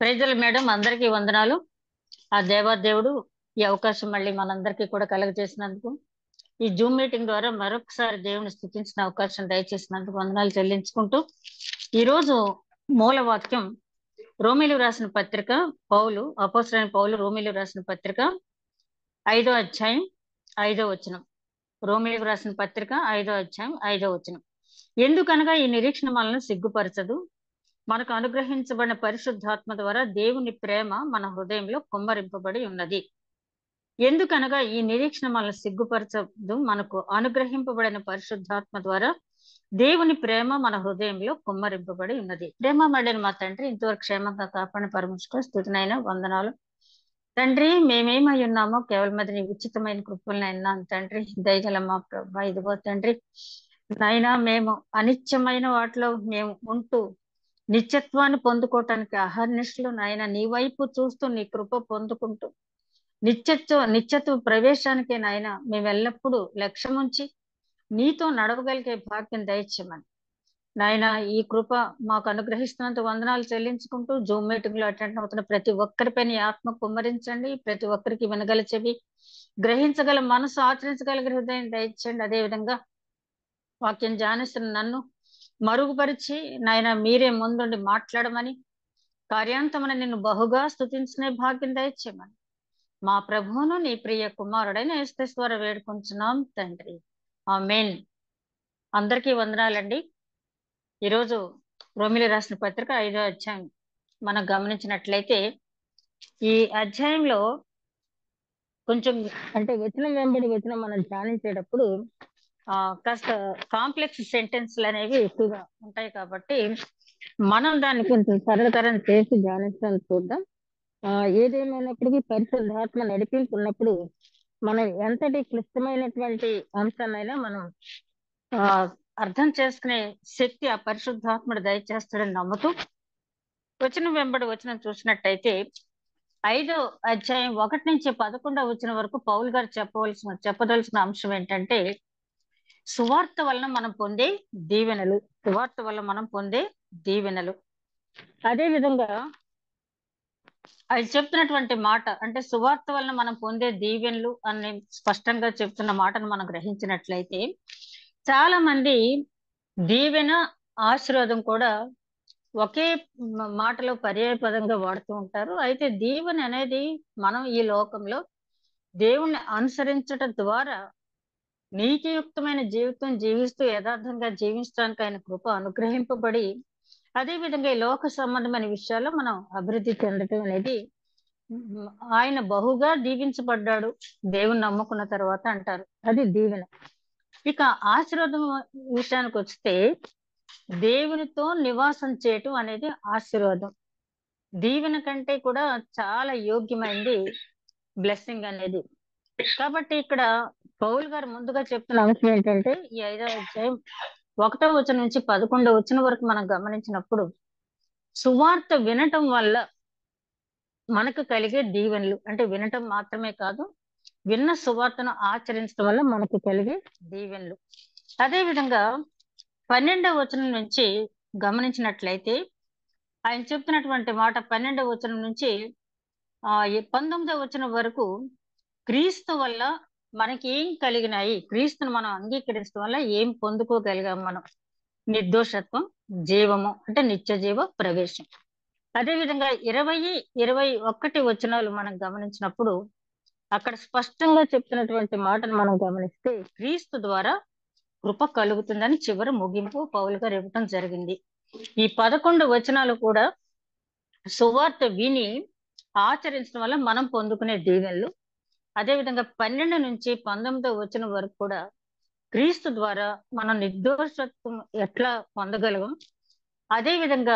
ప్రైజులు మేడం, అందరికీ వందనాలు. ఆ దేవాదేవుడు ఈ అవకాశం మళ్ళీ మనందరికీ కూడా కలుగజేసినందుకు, ఈ జూమ్ మీటింగ్ ద్వారా మరొకసారి దేవుని స్తుతించిన అవకాశం దయచేసినందుకు వందనాలు చెల్లించుకుంటూ, ఈరోజు మూల వాక్యం రోమీలు రాసిన పత్రిక అపోస్తలుడైన పౌలు రోమీలు రాసిన పత్రిక 5వ అధ్యాయం 5వ వచనం. రోమీలకు రాసిన పత్రిక 5వ అధ్యాయం 5వ వచనం. ఎందుకనగా ఈ నిరీక్షణ మనల్ని సిగ్గుపరచదు, మనకు అనుగ్రహించబడిన పరిశుద్ధాత్మ ద్వారా దేవుని ప్రేమ మన హృదయంలో కుమ్మరింపబడి ఉన్నది. ఎందుకనగా ఈ నిరీక్షణ మనల్ని సిగ్గుపరచదు, మనకు అనుగ్రహింపబడిన పరిశుద్ధాత్మ ద్వారా దేవుని ప్రేమ మన హృదయంలో కుమ్మరింపబడి ఉన్నది. ప్రేమ మడిన మా తండ్రి, ఇంతవరకు క్షేమంగా కాపాడిన పరమేశ్వరునికి స్తుతినైనా వందనాలు. తండ్రి, మేమేమై ఉన్నామో కేవలం అది నీ ఉచితమైన కృపలనైనా తండ్రి. దయగల మా ప్రభా, ఇదిగో తండ్రి నైనా మేము అనిత్యమైన వాటిలో మేము ఉంటూ నిత్యత్వాన్ని పొందుకోవటానికి అహర్నిశలు నాయన నీ వైపు చూస్తూ నీ కృప పొందుకుంటూ నిత్యత్వ ప్రవేశానికి నాయన మేము ఎల్లప్పుడూ లక్ష్యముంచి నీతో నడవగలిగే భాగ్యం దయచేయమని నాయన ఈ కృప మాకు అనుగ్రహిస్తున్నంత వందనాలు చెల్లించుకుంటూ జూమ్ మీటింగ్ లో అటెండ్ అవుతున్న ప్రతి ఒక్కరిపైన ఆత్మ కుమ్మరించండి. ప్రతి ఒక్కరికి వినగల చెవి, గ్రహించగల మనసు, ఆచరించగల హృదయం దయచేయండి. అదేవిధంగా వాక్యం ధ్యానిస్తున్న నన్ను మరుగుపరిచి నాయన మీరే ముందుండి మాట్లాడమని, కార్యాంతమని నిన్ను బహుగా స్తుతించిన భాగ్యం దయచేయమని మా ప్రభువును నీ ప్రియ కుమారుడైన యేసు ద్వారా వేడుకుంటున్నాం తండ్రి, ఆమేన్. అందరికీ వందనాలండి. ఈరోజు రోమిలి రాసిన పత్రిక 5వ అధ్యాయం మనం గమనించినట్లయితే, ఈ అధ్యాయంలో కొంచెం అంటే వచనం వెంబడి వచనం మనం ధ్యానించేటప్పుడు కాస్త కాంప్లెక్స్ సెంటెన్స్లు అనేవి ఎక్కువగా ఉంటాయి కాబట్టి మనం దాన్ని కొంచెం సరళతరం చేసి ధ్యానించడం చూద్దాం. ఏదేమైనప్పటికీ పరిశుద్ధాత్మ నడిపించుకున్నప్పుడు మనం ఎంతటి క్లిష్టమైనటువంటి అంశాన్నైనా మనం అర్థం చేసుకునే శక్తి ఆ పరిశుద్ధాత్ముడు దయచేస్తాడని నమ్ముతూ వచనం వెంబడి వచనం చూసినట్టయితే 5వ అధ్యాయం 1 నుంచి 11వ వచనం వరకు పౌలు గారు చెప్పదలసిన అంశం ఏంటంటే, సువార్త వలన మనం పొందే దీవెనలు. అదే విధంగా అది చెప్తున్నటువంటి మాట అంటే సువార్త వలన మనం పొందే దీవెనలు అని స్పష్టంగా చెప్తున్న మాటను మనం గ్రహించినట్లయితే, చాలా మంది దీవెన ఆశీర్వాదం కూడా ఒకే మాటలో పర్యాయపదంగా వాడుతూ ఉంటారు. అయితే దీవెన అనేది మనం ఈ లోకంలో దేవుణ్ణి అనుసరించటం ద్వారా నీతియుక్తమైన జీవితం జీవిస్తూ యథార్థంగా జీవించడానికి ఆయన కృప అనుగ్రహింపబడి, అదే విధంగా ఈ లోక సంబంధమైన విషయాల్లో మనం అభివృద్ధి చెందటం అనేది ఆయన బహుగా దీవించబడ్డాడు దేవుని నమ్ముకున్న తర్వాత అంటారు, అది దీవెన. ఇక ఆశీర్వాదం విషయానికి వస్తే, దేవునితో నివాసం చేయటం అనేది ఆశీర్వాదం. దీవెన కంటే కూడా చాలా యోగ్యమైనది బ్లెస్సింగ్ అనేది. కాబట్టి ఇక్కడ పౌలు గారు ముందుగా చెప్తున్న అంశం ఏంటంటే, ఈ 5వ అధ్యాయం 1వ వచనం నుంచి 11వ వచనం వరకు మనం గమనించినప్పుడు, సువార్త వినటం వల్ల మనకు కలిగే దీవెనలు అంటే వినటం మాత్రమే కాదు, విన్న సువార్తను ఆచరించడం వల్ల మనకు కలిగే దీవెనలు. అదే విధంగా 12వ వచనం నుంచి గమనించినట్లయితే ఆయన చెప్తున్నటువంటి మాట 12వ వచనం నుంచి 19వ వచనం వరకు, క్రీస్తు వల్ల మనకి ఏం కలిగినాయి, క్రీస్తును మనం అంగీకరించడం వల్ల ఏం పొందుకోగలిగాం మనం, నిర్దోషత్వం, జీవము అంటే నిత్య జీవ ప్రవేశం. అదేవిధంగా 20-21 వచనాలు మనం గమనించినప్పుడు అక్కడ స్పష్టంగా చెప్తున్నటువంటి మాటను మనం గమనిస్తే, క్రీస్తు ద్వారా కృప కలుగుతుందని చివరి ముగింపు పౌలు గారు ఇవ్వటం జరిగింది. ఈ 11 వచనాలు కూడా సువార్త విని ఆచరించడం వల్ల మనం పొందుకునే దీవెనలు. అదేవిధంగా 12 నుంచి 19వ వచనం వరకు కూడా క్రీస్తు ద్వారా మనం నిర్దోషత్వం ఎట్లా పొందగలం, అదే విధంగా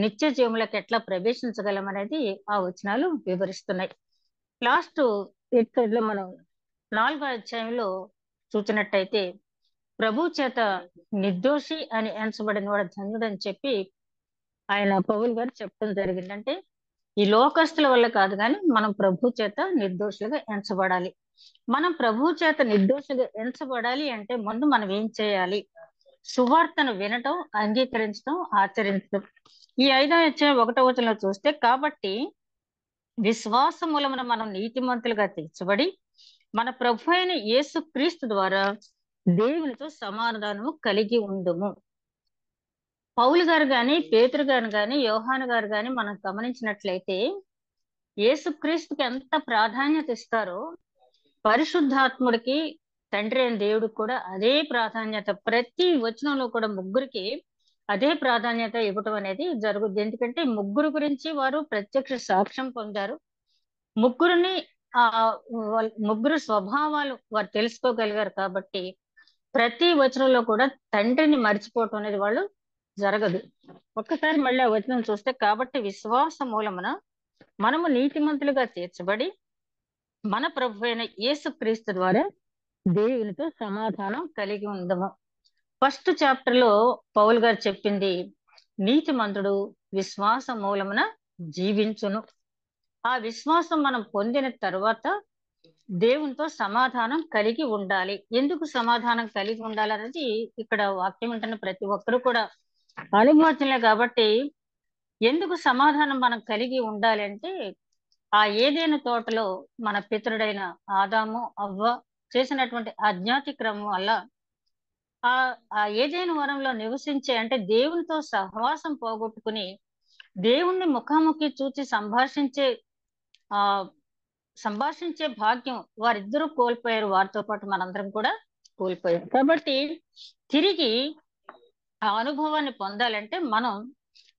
నిత్య జీవములకు ఎట్లా ప్రవేశించగలం అనేది ఆ వచనాలు వివరిస్తున్నాయి. లాస్ట్ లో మనం 4వ అధ్యాయంలో చూసినట్టయితే, ప్రభు చేత నిర్దోషి అని ఎంచబడిన వాడు ధన్యుడని చెప్పి ఆయన పౌలు గారు చెప్పడం జరిగింది. అంటే ఈ లోకస్తుల వల్ల కాదు కానీ మనం ప్రభు చేత నిర్దోషులుగా ఎంచబడాలి. మనం ప్రభు చేత నిర్దోషిగా ఎంచబడాలి అంటే ముందు మనం ఏం చేయాలి? సువార్తను వినటం, అంగీకరించడం, ఆచరించడం. ఈ 5వ అధ్యాయం 1వ వచనంలో చూస్తే, కాబట్టి విశ్వాస మూలమున మనం నీతిమంతులుగా తీర్చబడి మన ప్రభు అయిన యేసు క్రీస్తు ద్వారా దేవునితో సమాధానము కలిగి ఉండుము. పౌలు గారు గాని, పేతురు గారు గాని, యోహాను గారు గాని మనం గమనించినట్లయితే యేసుక్రీస్తుకి ఎంత ప్రాధాన్యత ఇస్తారో పరిశుద్ధాత్ముడికి, తండ్రి అయిన దేవుడికి కూడా అదే ప్రాధాన్యత. ప్రతి వచనంలో కూడా ముగ్గురికి అదే ప్రాధాన్యత ఇవ్వటం అనేది జరుగుద్ది. ఎందుకంటే ముగ్గురు గురించి వారు ప్రత్యక్ష సాక్ష్యం పొందారు. ముగ్గురిని ముగ్గురు స్వభావాలు వారు తెలుసుకోగలిగారు. కాబట్టి ప్రతి వచనంలో కూడా తండ్రిని మర్చిపోవటం అనేది వాళ్ళు జరగదు. ఒక్కసారి మళ్ళీ ఆ వచనం చూస్తే, కాబట్టి విశ్వాస మూలమున మనము నీతిమంతులుగా తీర్చబడి మన ప్రభు అయిన యేసు క్రీస్తు ద్వారా దేవునితో సమాధానం కలిగి ఉందము. ఫస్ట్ చాప్టర్ లో పౌలు గారు చెప్పింది, నీతిమంతుడు విశ్వాస మూలమున జీవించును. ఆ విశ్వాసం మనం పొందిన తర్వాత దేవునితో సమాధానం కలిగి ఉండాలి. ఎందుకు సమాధానం కలిగి ఉండాలనేది ఇక్కడ వాక్యం వింటున్న ప్రతి ఒక్కరు కూడా అనుభవజ్ఞులే. కాబట్టి ఎందుకు సమాధానం మనం కలిగి ఉండాలి అంటే, ఆ ఏదైనా తోటలో మన పితరుడైన ఆదాము అవ్వ చేసినటువంటి అజ్ఞాతిక్రమం వల్ల ఆ ఏదైనా వనంలో నివసించే, అంటే దేవునితో సహవాసం పోగొట్టుకుని దేవుణ్ణి ముఖాముఖి చూచి ఆ సంభాషించే భాగ్యం వారిద్దరూ కోల్పోయారు. వారితో పాటు మనందరం కూడా కోల్పోయాం. కాబట్టి తిరిగి ఆ అనుభవాన్ని పొందాలంటే మనం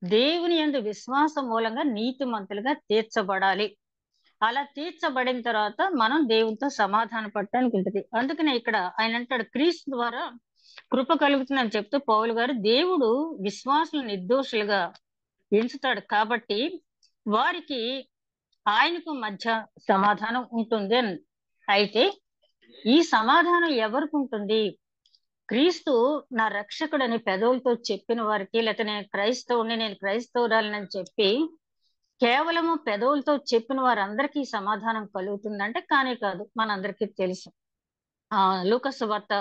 దేవుని యందు విశ్వాసం మూలంగా నీతిమంతులుగా తీర్చబడాలి. అలా తీర్చబడిన తర్వాత మనం దేవునితో సమాధాన పడటానికి ఉంటుంది. అందుకనే ఇక్కడ ఆయన అంటాడు, క్రీస్తు ద్వారా కృప కలుగుతుందని చెప్తూ పౌలు గారు, దేవుడు విశ్వాసులు నిర్దోషులుగా ఎంచుతాడు. కాబట్టి వారికి ఆయనకు మధ్య సమాధానం ఉంటుంది అని. అయితే ఈ సమాధానం ఎవరికి ఉంటుంది? క్రీస్తు నా రక్షకుడని పెదవులతో చెప్పిన వారికి, లేకపోతే నేను క్రైస్తవుని, నేను క్రైస్తవురాలని చెప్పి కేవలము పెదవులతో చెప్పిన వారందరికీ సమాధానం కలుగుతుందంటే కానే కాదు. మనందరికీ తెలుసు. లూకా సువార్త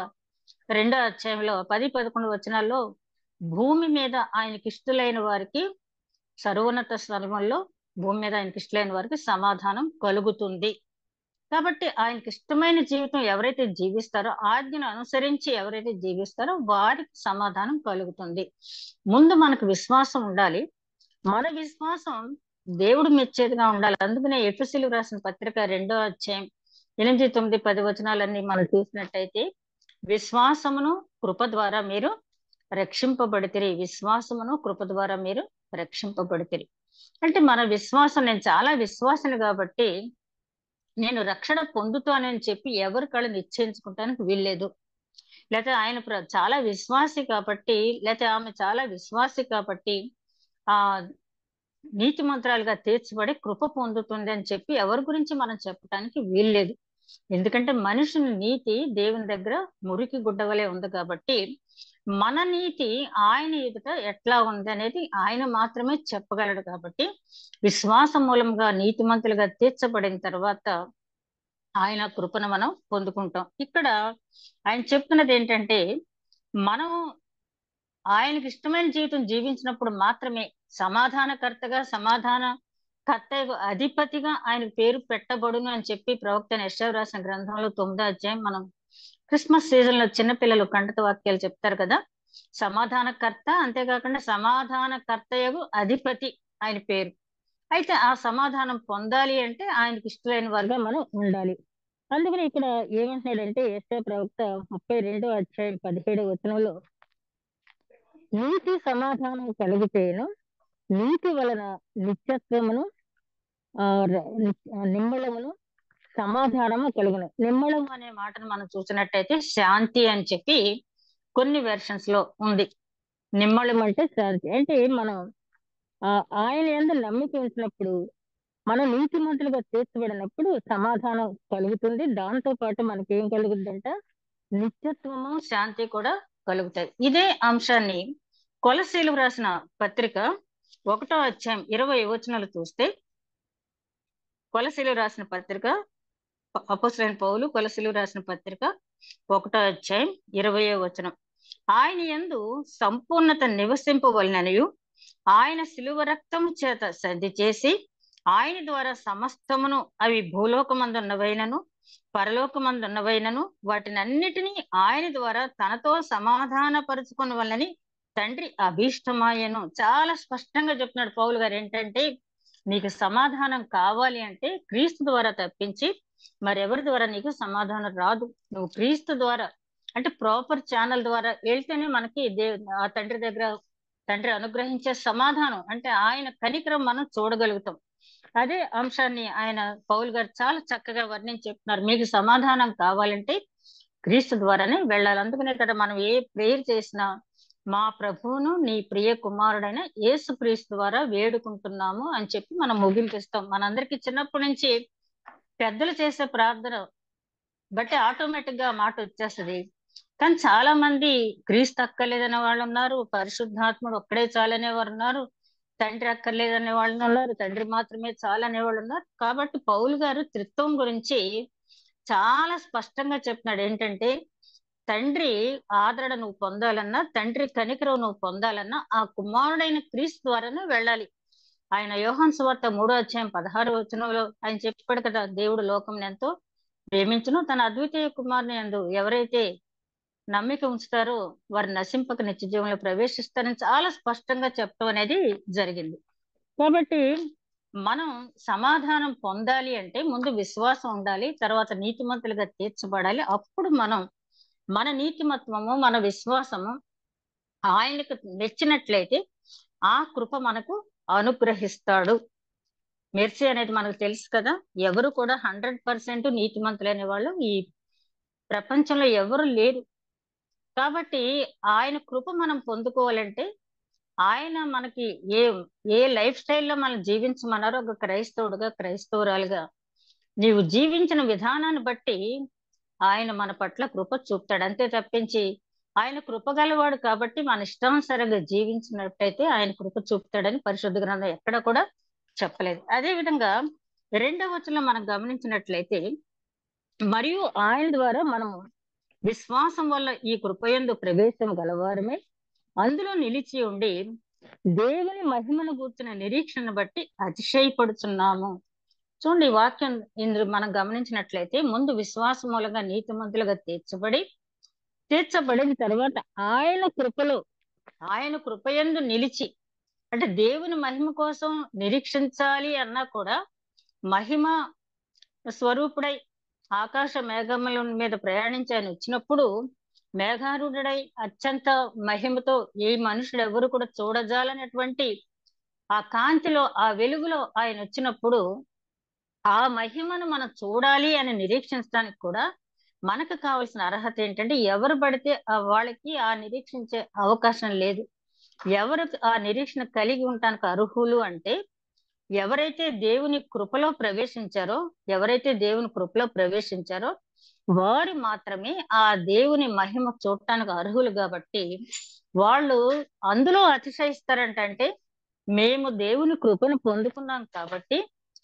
2వ అధ్యాయంలో 10-11 వచనాల్లో భూమి మీద ఆయనకి ఇష్టలైన వారికి, సర్వోన్నత స్థలముల్లో భూమి మీద ఆయనకి ఇష్టలైన వారికి సమాధానం కలుగుతుంది. కాబట్టి ఆయనకి ఇష్టమైన జీవితం ఎవరైతే జీవిస్తారో, ఆజ్ఞను అనుసరించి ఎవరైతే జీవిస్తారో వారికి సమాధానం కలుగుతుంది. ముందు మనకు విశ్వాసం ఉండాలి. మన విశ్వాసం దేవుడు మెచ్చేదిగా ఉండాలి. అందుకనే ఎఫెసీయులకు రాసిన పత్రిక 2వ అధ్యాయం 8, 9, 10 వచనాలన్నీ మనం చూసినట్టయితే, విశ్వాసమును కృప ద్వారా మీరు రక్షింపబడితిరి, విశ్వాసమును కృప ద్వారా మీరు రక్షింపబడితిరి. అంటే మన విశ్వాసం, నేను చాలా విశ్వాసను కాబట్టి నేను రక్షణ పొందుతానని చెప్పి ఎవరి కళ్ళు నిశ్చయించుకుంటానికి వీల్లేదు. లేకపోతే ఆయన చాలా విశ్వాసి కాబట్టి, లేకపోతే ఆమె చాలా విశ్వాసి కాబట్టి ఆ నీతిమంతురాలుగా తీర్చబడి కృప పొందుతుంది అని చెప్పి ఎవరి గురించి మనం చెప్పడానికి వీల్లేదు. ఎందుకంటే మనుషుని నీతి దేవుని దగ్గర మురికి గుడ్డవలే ఉంది. కాబట్టి మన నీతి ఆయన ఎదుట ఎట్లా ఉంది అనేది ఆయన మాత్రమే చెప్పగలడు. కాబట్టి విశ్వాసం మూలంగా నీతిమంతులుగా తీర్చబడిన తర్వాత ఆయన కృపను మనం పొందుకుంటాం. ఇక్కడ ఆయన చెప్తున్నది ఏంటంటే, మనం ఆయనకి ఇష్టమైన జీవితం జీవించినప్పుడు మాత్రమే సమాధానకర్తగా, అధిపతిగా ఆయన పేరు పెట్టబడును అని చెప్పి ప్రవక్త యెషయా రాసిన గ్రంథంలో 9వ అధ్యాయం, మనం క్రిస్మస్ సీజన్ లో చిన్నపిల్లలు కంటత వాక్యాలు చెప్తారు కదా, సమాధానకర్త, అంతేకాకుండా సమాధానకర్తయగు అధిపతి ఆయన పేరు. అయితే ఆ సమాధానం పొందాలి అంటే ఆయనకి ఇష్టమైన వారుగా మనం ఉండాలి. అందుకని ఇక్కడ ఏమంటున్నాడంటే, యెషయా ప్రవక్త 32వ అధ్యాయం 17వ వచనంలో, నీతి సమాధానం కలిగితేను నీతి వలన నిత్యత్వమును నిమ్మళమును సమాధానము కలుగును. నిమ్మళం అనే మాటను మనం చూసినట్టయితే శాంతి అని చెప్పి కొన్ని వెర్షన్స్ లో ఉంది. నిమ్మళం అంటే శాంతి. అంటే మనం ఆయన యందు నమ్మిక ఉంచినప్పుడు, మనం నీతిమంతులుగా తీర్చబడినప్పుడు సమాధానం కలుగుతుంది. దాంతో పాటు మనకి ఏం కలుగుతుందంట, నిత్యత్వము, శాంతి కూడా కలుగుతాయి. ఇదే అంశాన్ని కొలసీలకు రాసిన పత్రిక 1వ అధ్యాయం 20 వచనాలు చూస్తే, కొలసీలకు రాసిన పత్రిక అపోస్తలుడైన పౌలు కొలసీలకు రాసిన పత్రిక 1వ అధ్యాయం 20వ వచనం. ఆయన యందు సంపూర్ణత నివసింపవలననియు ఆయన శిలువ రక్తము చేత సంధి చేసి ఆయన ద్వారా సమస్తమును, అవి భూలోకమందున్నవైనను పరలోకమందున్నవైనను, వాటినన్నిటినీ ఆయన ద్వారా తనతో సమాధానపరుచుకున్న వల్లని తండ్రి అభీష్టమాయను. చాలా స్పష్టంగా చెప్తున్నాడు పౌలు గారు. ఏంటంటే, నీకు సమాధానం కావాలి అంటే క్రీస్తు ద్వారా తప్పించి మరెవరి ద్వారా నీకు సమాధానం రాదు. నువ్వు క్రీస్తు ద్వారా, అంటే ప్రాపర్ ఛానల్ ద్వారా వెళ్తేనే మనకి ఆ తండ్రి దగ్గర తండ్రి అనుగ్రహించే సమాధానం, అంటే ఆయన కనికరం మనం చూడగలుగుతాం. అదే అంశాన్ని ఆయన పౌలు గారు చాలా చక్కగా వర్ణించి చెప్తున్నారు. మీకు సమాధానం కావాలంటే క్రీస్తు ద్వారానే వెళ్ళాలి. అందుకనే కదా మనం ఏ ప్రేయర్ చేసినా మా ప్రభువును నీ ప్రియ కుమారుడైన యేసు క్రీస్తు ద్వారా వేడుకుంటున్నాము అని చెప్పి మనం ముగింపిస్తాం. మనందరికి చిన్నప్పటి నుంచి పెద్దలు చేసే ప్రార్థన బట్టి ఆటోమేటిక్ గా మాట వచ్చేస్తుంది. కానీ చాలా మంది క్రీస్తు అక్కర్లేదనే వాళ్ళు ఉన్నారు, పరిశుద్ధాత్ముడు ఒక్కడే చాలనే వారు ఉన్నారు, తండ్రి అక్కర్లేదనే వాళ్ళు ఉన్నారు, తండ్రి మాత్రమే చాలనే వాళ్ళు ఉన్నారు. కాబట్టి పౌలు గారు త్రిత్వం గురించి చాలా స్పష్టంగా చెప్తున్నాడు. ఏంటంటే, తండ్రి ఆదరణ నువ్వు పొందాలన్నా, తండ్రి కనికరం నువ్వు పొందాలన్నా ఆ కుమారుడైన క్రీస్తు ద్వారానే వెళ్ళాలి. ఆయన యోహాను సువార్త 3వ అధ్యాయం 16వ వచనంలో ఆయన చెప్పాడు కదా, దేవుడు లోకం ఎంతో ప్రేమించును, తన అద్వితీయ కుమారుని యందు ఎవరైతే నమ్మిక ఉంచుతారో వారు నశింపక నిత్య జీవంలో ప్రవేశిస్తారని చాలా స్పష్టంగా చెప్పడం అనేది జరిగింది. కాబట్టి మనం సమాధానం పొందాలి అంటే ముందు విశ్వాసం ఉండాలి, తర్వాత నీతిమంతులుగా తీర్చబడాలి. అప్పుడు మనం మన నీతిమత్వము, మన విశ్వాసము ఆయనకు మెచ్చినట్లయితే ఆ కృప మనకు అనుగ్రహిస్తాడు. మెర్సీ అనేది మనకు తెలుసు కదా, ఎవరు కూడా 100% నీతిమంతులైన వాళ్ళు ఈ ప్రపంచంలో ఎవరు లేరు. కాబట్టి ఆయన కృప మనం పొందుకోవాలంటే ఆయన మనకి ఏ ఏ లైఫ్ స్టైల్లో మనం జీవించమన్నారో, ఒక క్రైస్తవుడుగా క్రైస్తవురాలుగా నీవు జీవించిన విధానాన్ని బట్టి ఆయన మన పట్ల కృప చూపుతాడు. అంతే తప్పించి ఆయన కృప గలవాడు కాబట్టి మన ఇష్టానుసారంగా జీవించినట్టయితే ఆయన కృప చూపుతాడని పరిశుద్ధ గ్రంథం ఎక్కడ కూడా చెప్పలేదు. అదే విధంగా 2వ వచనంలో మనం గమనించినట్లయితే, మరియు ఆయన ద్వారా మనము విశ్వాసం వల్ల ఈ కృపయందు ప్రవేశం గలవారమే అందులో నిలిచి ఉండి దేవుని మహిమను గూర్చిన నిరీక్షణ బట్టి అతిశయపడుతున్నాము. చూడండి, ఈ వాక్యం ఇందులో మనం గమనించినట్లయితే, ముందు విశ్వాస మూలంగా నీతిమంతులుగా తీర్చబడిన తర్వాత ఆయన కృపయందు నిలిచి, అంటే దేవుని మహిమ కోసం నిరీక్షించాలి అన్నా కూడా మహిమ స్వరూపుడై ఆకాశ మేఘముల మీద ప్రయాణించి ఆయన వచ్చినప్పుడు మేఘారూఢుడై అత్యంత మహిమతో ఏ మనుషుడు ఎవరు కూడా చూడజాలనేటువంటి ఆ కాంతిలో, ఆ వెలుగులో ఆయన వచ్చినప్పుడు ఆ మహిమను మనం చూడాలి అని నిరీక్షించడానికి కూడా మనకు కావాల్సిన అర్హత ఏంటంటే, ఎవరు పడితే వాళ్ళకి ఆ నిరీక్షించే అవకాశం లేదు. ఎవరు ఆ నిరీక్షణ కలిగి ఉండటానికి అర్హులు అంటే, ఎవరైతే దేవుని కృపలో ప్రవేశించారో వారు మాత్రమే ఆ దేవుని మహిమ చూడటానికి అర్హులు. కాబట్టి వాళ్ళు అందులో అతిశయిస్తారంటే, మేము దేవుని కృపను పొందుకున్నాం కాబట్టి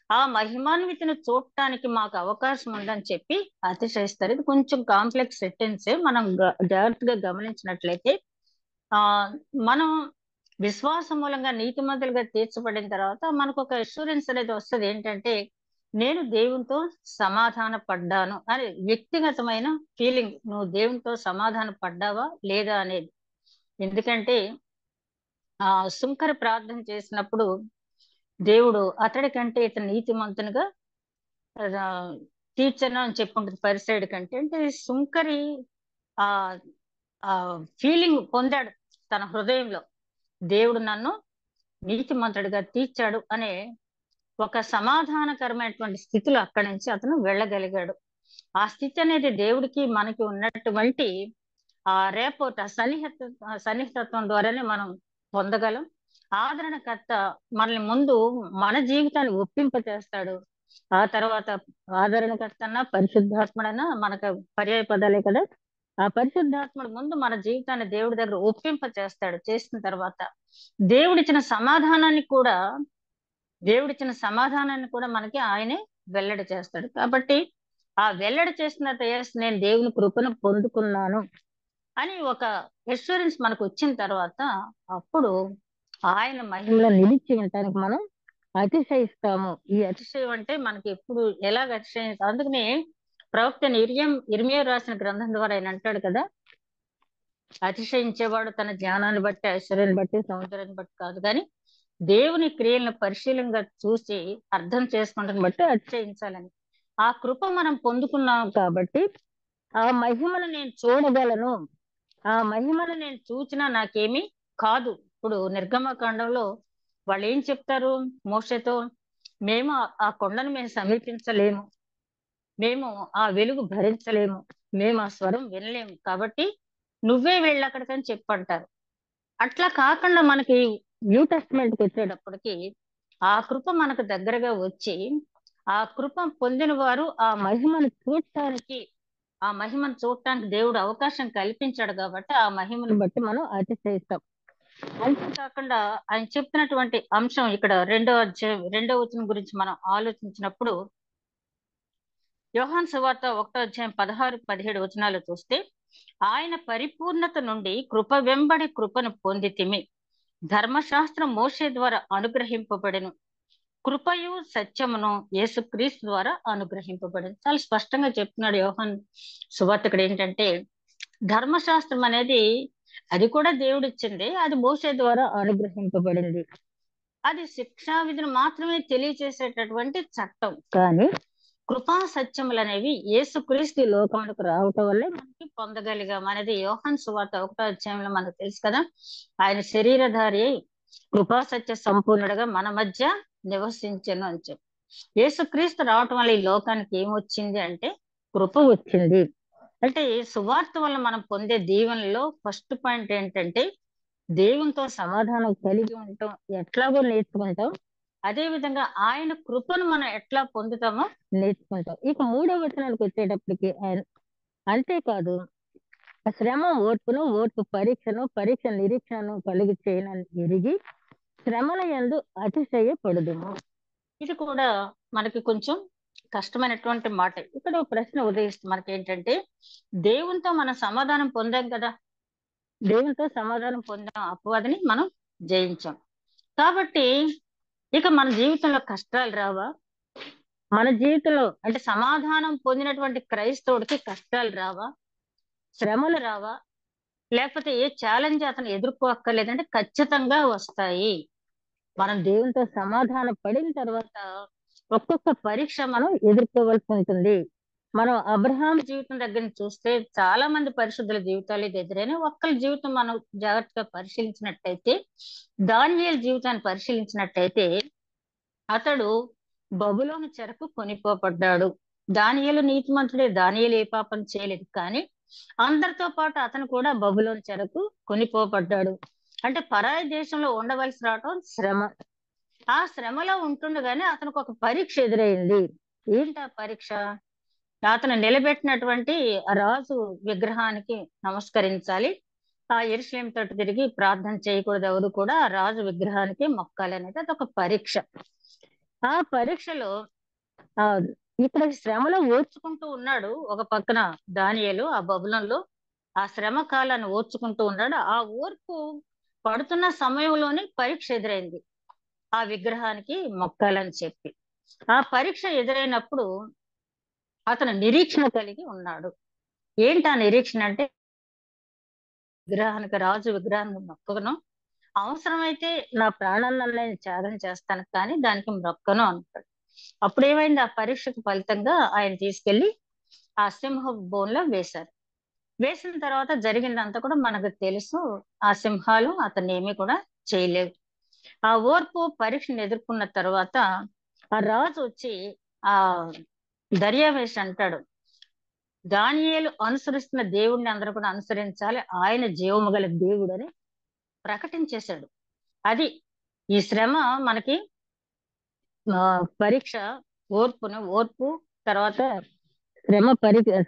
ఆ మహిమాన్వితిని చూడటానికి మాకు అవకాశం ఉందని చెప్పి అతిశయిస్తారు. ఇది కొంచెం కాంప్లెక్స్ సెంటెన్స్. మనం జాగ్రత్తగా గమనించినట్లయితే మనం విశ్వాసం మూలంగా నీతిమంతులుగా తీర్చబడిన తర్వాత మనకు ఒక అష్యూరెన్స్ అనేది వస్తుంది. ఏంటంటే, నేను దేవునితో సమాధాన పడ్డాను అని వ్యక్తిగతమైన ఫీలింగ్. నువ్వు దేవునితో సమాధాన పడ్డావా లేదా అనేది. ఎందుకంటే సుంకర ప్రార్థన చేసినప్పుడు దేవుడు అతడి కంటే ఇతను నీతిమంతునిగా తీర్చను అని చెప్పుకుంటుంది పరిసైడ్ కంటే. అంటే సుంకరి ఆ ఫీలింగ్ పొందాడు తన హృదయంలో, దేవుడు నన్ను నీతిమంతుడిగా తీర్చాడు అనే ఒక సమాధానకరమైనటువంటి స్థితిలో అక్కడి నుంచి అతను వెళ్ళగలిగాడు. ఆ స్థితి అనేది దేవుడికి మనకి ఉన్నటువంటి ఆ రేపోర్ట్, ఆ సన్నిహితత్వం ద్వారానే మనం పొందగలం. ఆదరణకర్త మనల్ని ముందు మన జీవితాన్ని ఒప్పింప చేస్తాడు. ఆ తర్వాత ఆదరణకర్త అన్నా పరిశుద్ధాత్ముడన్నా మనకు పర్యాయ పదాలే కదా. ఆ పరిశుద్ధాత్ముడు ముందు మన జీవితాన్ని దేవుడి దగ్గర ఒప్పింప చేస్తాడు. చేసిన తర్వాత దేవుడిచ్చిన సమాధానాన్ని కూడా మనకి ఆయనే వెల్లడి చేస్తాడు. కాబట్టి ఆ వెల్లడి చేసిన yes, నేను దేవుని కృపను పొందుకున్నాను అని ఒక ఎష్యూరెన్స్ మనకు వచ్చిన తర్వాత అప్పుడు ఆయన మహిమలో నిలిచి ఉండటానికి మనం అతిశయిస్తాము. ఈ అతిశయం అంటే మనకి ఎప్పుడు ఎలాగ అతిశయిస్తాం, అందుకనే ప్రవక్త ఇర్మియా రాసిన గ్రంథం ద్వారా ఆయన అంటాడు కదా, అతిశయించేవాడు తన జ్ఞానాన్ని బట్టి, ఐశ్వర్యాన్ని బట్టి, సముద్రాన్ని బట్టి కాదు, కానీ దేవుని క్రియలను పరిశీలంగా చూసి అర్థం చేసుకుంటాన్ని బట్టి అతిశయించాలని. ఆ కృప మనం పొందుకున్నాం కాబట్టి ఆ మహిమను నేను చూడగలను, ఆ మహిమను నేను చూచినా నాకేమీ కాదు. ఇప్పుడు నిర్గమకాండంలో వాళ్ళు ఏం చెప్తారు మోషేతో, మేము ఆ కొండను మేము సమీపించలేము, మేము ఆ వెలుగు భరించలేము, మేము ఆ స్వరం వినలేము, కాబట్టి నువ్వే వెళ్ళి అక్కడికని చెప్పంటారు. అట్లా కాకుండా మనకి న్యూ టెస్ట్మెంట్కి వచ్చేటప్పటికి ఆ కృప మనకు దగ్గరగా వచ్చి ఆ కృప పొందిన వారు ఆ మహిమను చూడటానికి దేవుడు అవకాశం కల్పించాడు కాబట్టి ఆ మహిమను బట్టి మనం అతిశయిస్తాం. అంతేకాకుండా ఆయన చెప్తున్నటువంటి అంశం ఇక్కడ 2వ వచనం గురించి మనం ఆలోచించినప్పుడు, యోహాను సువార్త 1:16-17 వచనాలు చూస్తే, ఆయన పరిపూర్ణత నుండి కృప వెంబడి కృపను పొందితిమి, ధర్మశాస్త్రం మోషే ద్వారా అనుగ్రహింపబడెను, కృపయు సత్యమును యేసుక్రీస్తు ద్వారా అనుగ్రహింపబడింది. చాలా స్పష్టంగా చెప్తున్నాడు యోహాను సువార్తికుడు. ఏంటంటే ధర్మశాస్త్రం అనేది అది కూడా దేవుడు ఇచ్చింది, అది మోషే ద్వారా అనుగ్రహింపబడింది. అది శిక్షా విధిని మాత్రమే తెలియచేసేటటువంటి చట్టం. కానీ కృపా సత్యములు అనేవి యేసుక్రీస్తు లోకములకు రావటం వల్లే మనకి పొందగలిగాం అనేది యోహాను సువార్త 1వ అధ్యాయంలో మనకు తెలుసు కదా. ఆయన శరీరధారి అయి కృపా సత్య సంపూర్ణుడుగా మన మధ్య నివసించెను అని చెప్పి. యేసుక్రీస్తు రావటం వల్ల ఈ లోకానికి ఏమొచ్చింది అంటే కృప వచ్చింది. అంటే సువార్త వల్ల మనం పొందే దీవెనలో ఫస్ట్ పాయింట్ ఏంటంటే దేవునితో సమాధానం కలిగి ఉంటాం, ఎట్లాగో నేర్చుకుంటాం. అదే విధంగా ఆయన కృపను మనం ఎట్లా పొందుతామో నేర్చుకుంటాం. ఇక 3వ వచనానికి వచ్చేటప్పటికి అంతేకాదు, శ్రమ ఓర్పును, ఓర్పు పరీక్షను, పరీక్ష నిరీక్షణను కలిగి చేయనని ఎరిగి శ్రమల యందు అతిశయపడుదుము. ఇది కూడా మనకి కొంచెం కష్టమైనటువంటి మాట. ఇక్కడ ఒక ప్రశ్న ఉదయిస్తుంది మనకి, ఏంటంటే దేవునితో మనం సమాధానం పొందాం కదా, దేవునితో సమాధానం పొందాం, అపవాదిని మనం జయించాం, కాబట్టి ఇక మన జీవితంలో కష్టాలు రావా? మన జీవితంలో అంటే సమాధానం పొందినటువంటి క్రైస్తవుడికి కష్టాలు రావా, శ్రమలు రావా, లేకపోతే ఏ ఛాలెంజ్ అతను ఎదుర్కోక్కర్లేదంటే ఖచ్చితంగా వస్తాయి. మనం దేవునితో సమాధాన పడిన తర్వాత ఒక్కొక్క పరీక్ష మనం ఎదుర్కోవాల్సి ఉంటుంది. మనం అబ్రహాం జీవితం దగ్గర నుంచి చూస్తే చాలా మంది పరిశుద్ధుల జీవితాలు ఇది ఎదురైన ఒక్కరి జీవితం మనం జాగ్రత్తగా పరిశీలించినట్టయితే, దానియేలు జీవితాన్ని పరిశీలించినట్టయితే అతడు బబులోను చెరకు కొనిపోబడ్డాడు. దానియేలు నీతిమంతుడే, దానియేలు ఏ పాపం చేయలేదు, కానీ అందరితో పాటు అతను కూడా బబులోను చెరకు కొనిపోబడ్డాడు. అంటే పరాయి దేశంలో ఉండవలసి రావటం శ్రమ. ఆ శ్రమలో ఉంటుండగానే అతనికి ఒక పరీక్ష ఎదురైంది. ఏంటి ఆ పరీక్ష? అతను నిలబెట్టినటువంటి రాజు విగ్రహానికి నమస్కరించాలి, ఆ యెరూషలేము తట్టు తిరిగి ప్రార్థన చేయకూడదు, ఎవరు కూడా ఆ రాజు విగ్రహానికి మొక్కాలి అనేది అదొక పరీక్ష. ఆ పరీక్షలో ఆ ఇక్కడ శ్రమలో ఓర్చుకుంటూ ఉన్నాడు. ఒక పక్కన దానియేలు ఆ బబులోనులో ఆ శ్రమ కాలాన్ని ఓర్చుకుంటూ ఉన్నాడు. ఆ ఓర్పు పడుతున్న సమయంలోనే పరీక్ష ఎదురైంది, ఆ విగ్రహానికి మొక్కాలని చెప్పి. ఆ పరీక్ష ఎదురైనప్పుడు అతను నిరీక్షణ కలిగి ఉన్నాడు. ఏంటి ఆ నిరీక్షణ అంటే, రాజు విగ్రహానికి మొక్కను, అవసరమైతే నా ప్రాణాలను నేను త్యాగం చేస్తాను, కానీ దానికి మొక్కను అంటాడు. అప్పుడు ఏమైంది? ఆ పరీక్షకు ఫలితంగా ఆయన తీసుకెళ్లి ఆ సింహ బోన్లో వేశారు. వేసిన తర్వాత జరిగిందంతా కూడా మనకు తెలుసు. ఆ సింహాలు అతన్ని ఏమీ కూడా చేయలేవు. ఆ ఓర్పు పరీక్షను ఎదుర్కొన్న తర్వాత ఆ రాజు వచ్చి ఆ దర్యావేష్ అంటాడు, దానియేలు అనుసరిస్తున్న దేవుడిని అందరూ కూడా అనుసరించాలి, ఆయన జీవము గల దేవుడు అని ప్రకటించేశాడు. అది ఈ శ్రమ మనకి పరీక్ష ఓర్పు తర్వాత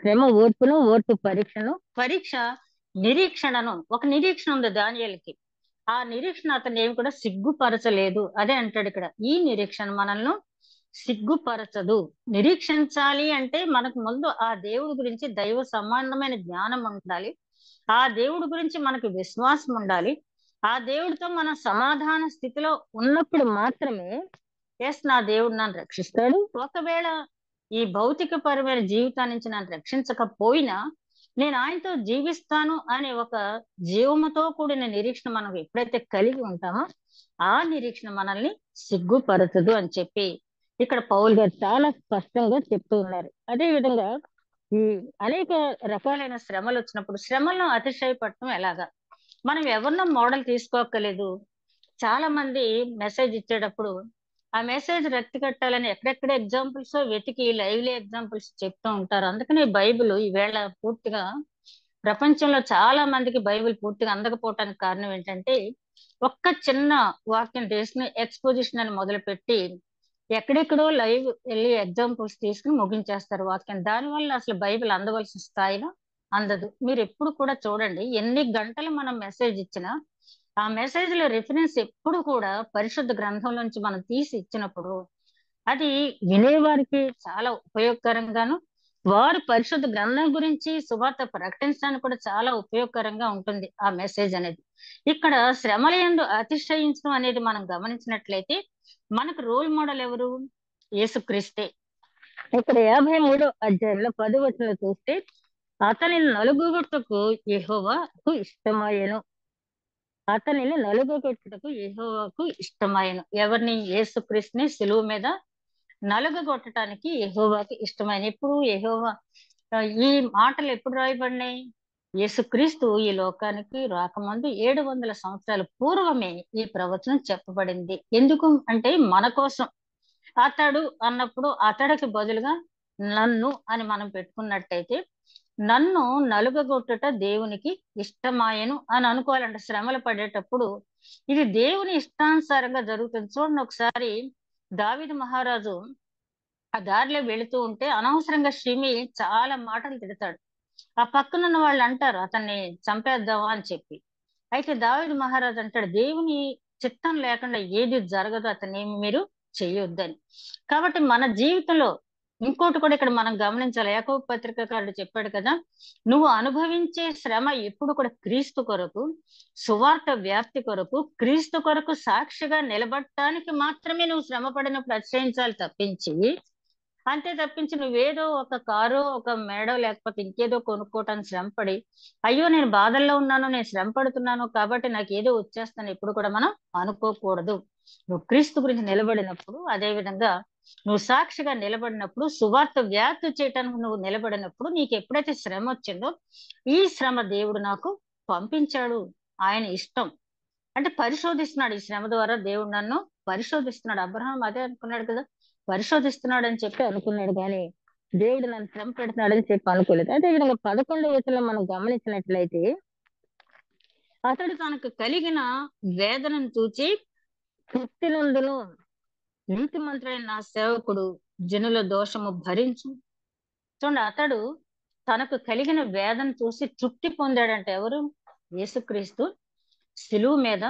శ్రమ ఓర్పును, ఓర్పు పరీక్ష నిరీక్షణను. ఒక నిరీక్షణ ఉంది దానియేలుకి. ఆ నిరీక్షణ అతను ఏమి కూడా సిగ్గుపరచలేదు. అదే అంటాడు ఇక్కడ, ఈ నిరీక్షణ మనల్ని సిగ్గుపరచదు. నిరీక్షించాలి అంటే మనకు ముందు ఆ దేవుడి గురించి దైవ సంబంధమైన జ్ఞానం ఉండాలి. ఆ దేవుడి గురించి మనకు విశ్వాసం ఉండాలి. ఆ దేవుడితో మన సమాధాన స్థితిలో ఉన్నప్పుడు మాత్రమే నా దేవుడు నన్ను రక్షిస్తాడు. ఒకవేళ ఈ భౌతికపరమైన జీవితాన్ని నుంచి నన్ను రక్షించకపోయినా నేను ఆయనతో జీవిస్తాను అనే ఒక జీవముతో కూడిన నిరీక్షణ మనం ఎప్పుడైతే కలిగి ఉంటామో ఆ నిరీక్షణ మనల్ని సిగ్గుపరచదు అని చెప్పి ఇక్కడ పౌలు గారు చాలా స్పష్టంగా చెప్తూ ఉన్నారు. అదే విధంగా ఈ అనేక రకాలైన శ్రమలు వచ్చినప్పుడు శ్రమలను అతిశయపడటం ఎలాగా? మనం ఎవరినో మోడల్ తీసుకోక్కర్లేదు. చాలా మంది మెసేజ్ ఇచ్చేటప్పుడు ఆ మెసేజ్ రక్తి కట్టాలని ఎక్కడెక్కడ ఎగ్జాంపుల్స్ వెతికి లైవ్లీ ఎగ్జాంపుల్స్ చెప్తూ ఉంటారు. అందుకని బైబిల్ ఈవేళ పూర్తిగా ప్రపంచంలో చాలా మందికి బైబిల్ పూర్తిగా అందకపోవటానికి కారణం ఏంటంటే ఒక్క చిన్న వాక్యం తీసుకుని ఎక్స్పోజిషన్ అని మొదలుపెట్టి ఎక్కడెక్కడో లైవ్ వెళ్ళి ఎగ్జాంపుల్స్ తీసుకుని ముగించేస్తారు వాక్యం. దానివల్ల అసలు బైబిల్ అందవలసిన స్థాయిలో అందదు. మీరు ఎప్పుడు కూడా చూడండి, ఎన్ని గంటలు మనం మెసేజ్ ఇచ్చినా ఆ మెసేజ్ లో రిఫరెన్స్ ఎప్పుడు కూడా పరిశుద్ధ గ్రంథం నుంచి మనం తీసి ఇచ్చినప్పుడు అది వినేవారికి చాలా ఉపయోగకరంగాను, వారు పరిశుద్ధ గ్రంథం గురించి సువార్త ప్రకటించడానికి కూడా చాలా ఉపయోగకరంగా ఉంటుంది ఆ మెసేజ్ అనేది. ఇక్కడ శ్రమల యందు అతిశయించడం అనేది మనం గమనించినట్లయితే మనకు రోల్ మోడల్ ఎవరు? యేసుక్రీస్తే. ఇక్కడ 53వ అధ్యాయంలో 10వ వచనంలో చూస్తే అతనిని నలుగుగొట్టుటకు యెహోవాకు ఇష్టమాయెను. అతనిని నలుగగొట్టుటకు యెహోవాకు ఇష్టమాయెను. ఎవరిని? యేసుక్రీస్తుని సిలువ మీద నలుగగొట్టడానికి యెహోవాకి ఇష్టమైన. ఇప్పుడు యెహోవా ఈ మాటలు ఎప్పుడు రాయబడినాయి? యేసుక్రీస్తు ఈ లోకానికి రాకముందు 700 సంవత్సరాల పూర్వమే ఈ ప్రవచనం చెప్పబడింది. ఎందుకు అంటే మన కోసం. అతడు అన్నప్పుడు అతడికి బదులుగా నన్ను అని మనం పెట్టుకున్నట్టయితే నన్ను నలుగగొట్టుట దేవునికి ఇష్టమాయను అని అనుకోవాలంటే శ్రమలు పడేటప్పుడు ఇది దేవుని ఇష్టానుసారంగా జరుగుతుంది. చూడండి, ఒకసారి దావీదు మహారాజు ఆ దారిలో వెళుతూ ఉంటే అనవసరంగా షిమి చాలా మాటలు తిడతాడు. ఆ పక్కనున్న వాళ్ళు అంటారు అతన్ని చంపేద్దామా అని చెప్పి. అయితే దావీదు మహారాజు అంటాడు, దేవుని చిత్తం లేకుండా ఏది జరగదు, అతన్ని మీరు చెయ్యొద్దని. కాబట్టి మన జీవితంలో ఇంకోటి కూడా ఇక్కడ మనం గమనించాలి. యాకోబు పత్రికకారుడు చెప్పాడు కదా, నువ్వు అనుభవించే శ్రమ ఎప్పుడు కూడా క్రీస్తు కొరకు, సువార్త వ్యాప్తి కొరకు, క్రీస్తు కొరకు సాక్షిగా నిలబడటానికి మాత్రమే నువ్వు శ్రమ పడినప్పుడు అతిశయించాలి తప్పించి, అంతే తప్పించి నువ్వేదో ఒక కారో ఒక మేడో లేకపోతే ఇంకేదో కొనుక్కోవటానికి శ్రమపడి అయ్యో నేను బాధల్లో ఉన్నాను, నేను శ్రమ పడుతున్నాను కాబట్టి నాకు ఏదో వచ్చేస్తాను ఎప్పుడు కూడా మనం అనుకోకూడదు. నువ్వు క్రీస్తు గురించి నిలబడినప్పుడు, అదే విధంగా నువ్వు సాక్షిగా నిలబడినప్పుడు, సువార్త వ్యాప్తి చేయటానికి నువ్వు నిలబడినప్పుడు నీకు ఎప్పుడైతే శ్రమ వచ్చిందో ఈ శ్రమ దేవుడు నాకు పంపించాడు, ఆయన ఇష్టం అంటే పరిశోధిస్తున్నాడు. ఈ శ్రమ ద్వారా దేవుడు నన్ను పరిశోధిస్తున్నాడు. అబ్రహాం అదే అనుకున్నాడు కదా, పరిశోధిస్తున్నాడు అని చెప్పి అనుకున్నాడు, కానీ దేవుడు నన్ను శ్రమ పెడుతున్నాడని చెప్పి అనుకోలేదు. అదే విధంగా 11వ వచనంలో మనం గమనించినట్లయితే అతడు తనకు కలిగిన వేదనను చూచి తృప్తి నందును, నీతిమంతుడైన నా సేవకుడు జనుల దోషము భరించు. చూడండి, అతడు తనకు కలిగిన వేదన చూసి తృప్తి పొందాడంటే ఎవరు? యేసుక్రీస్తు సిలువ మీద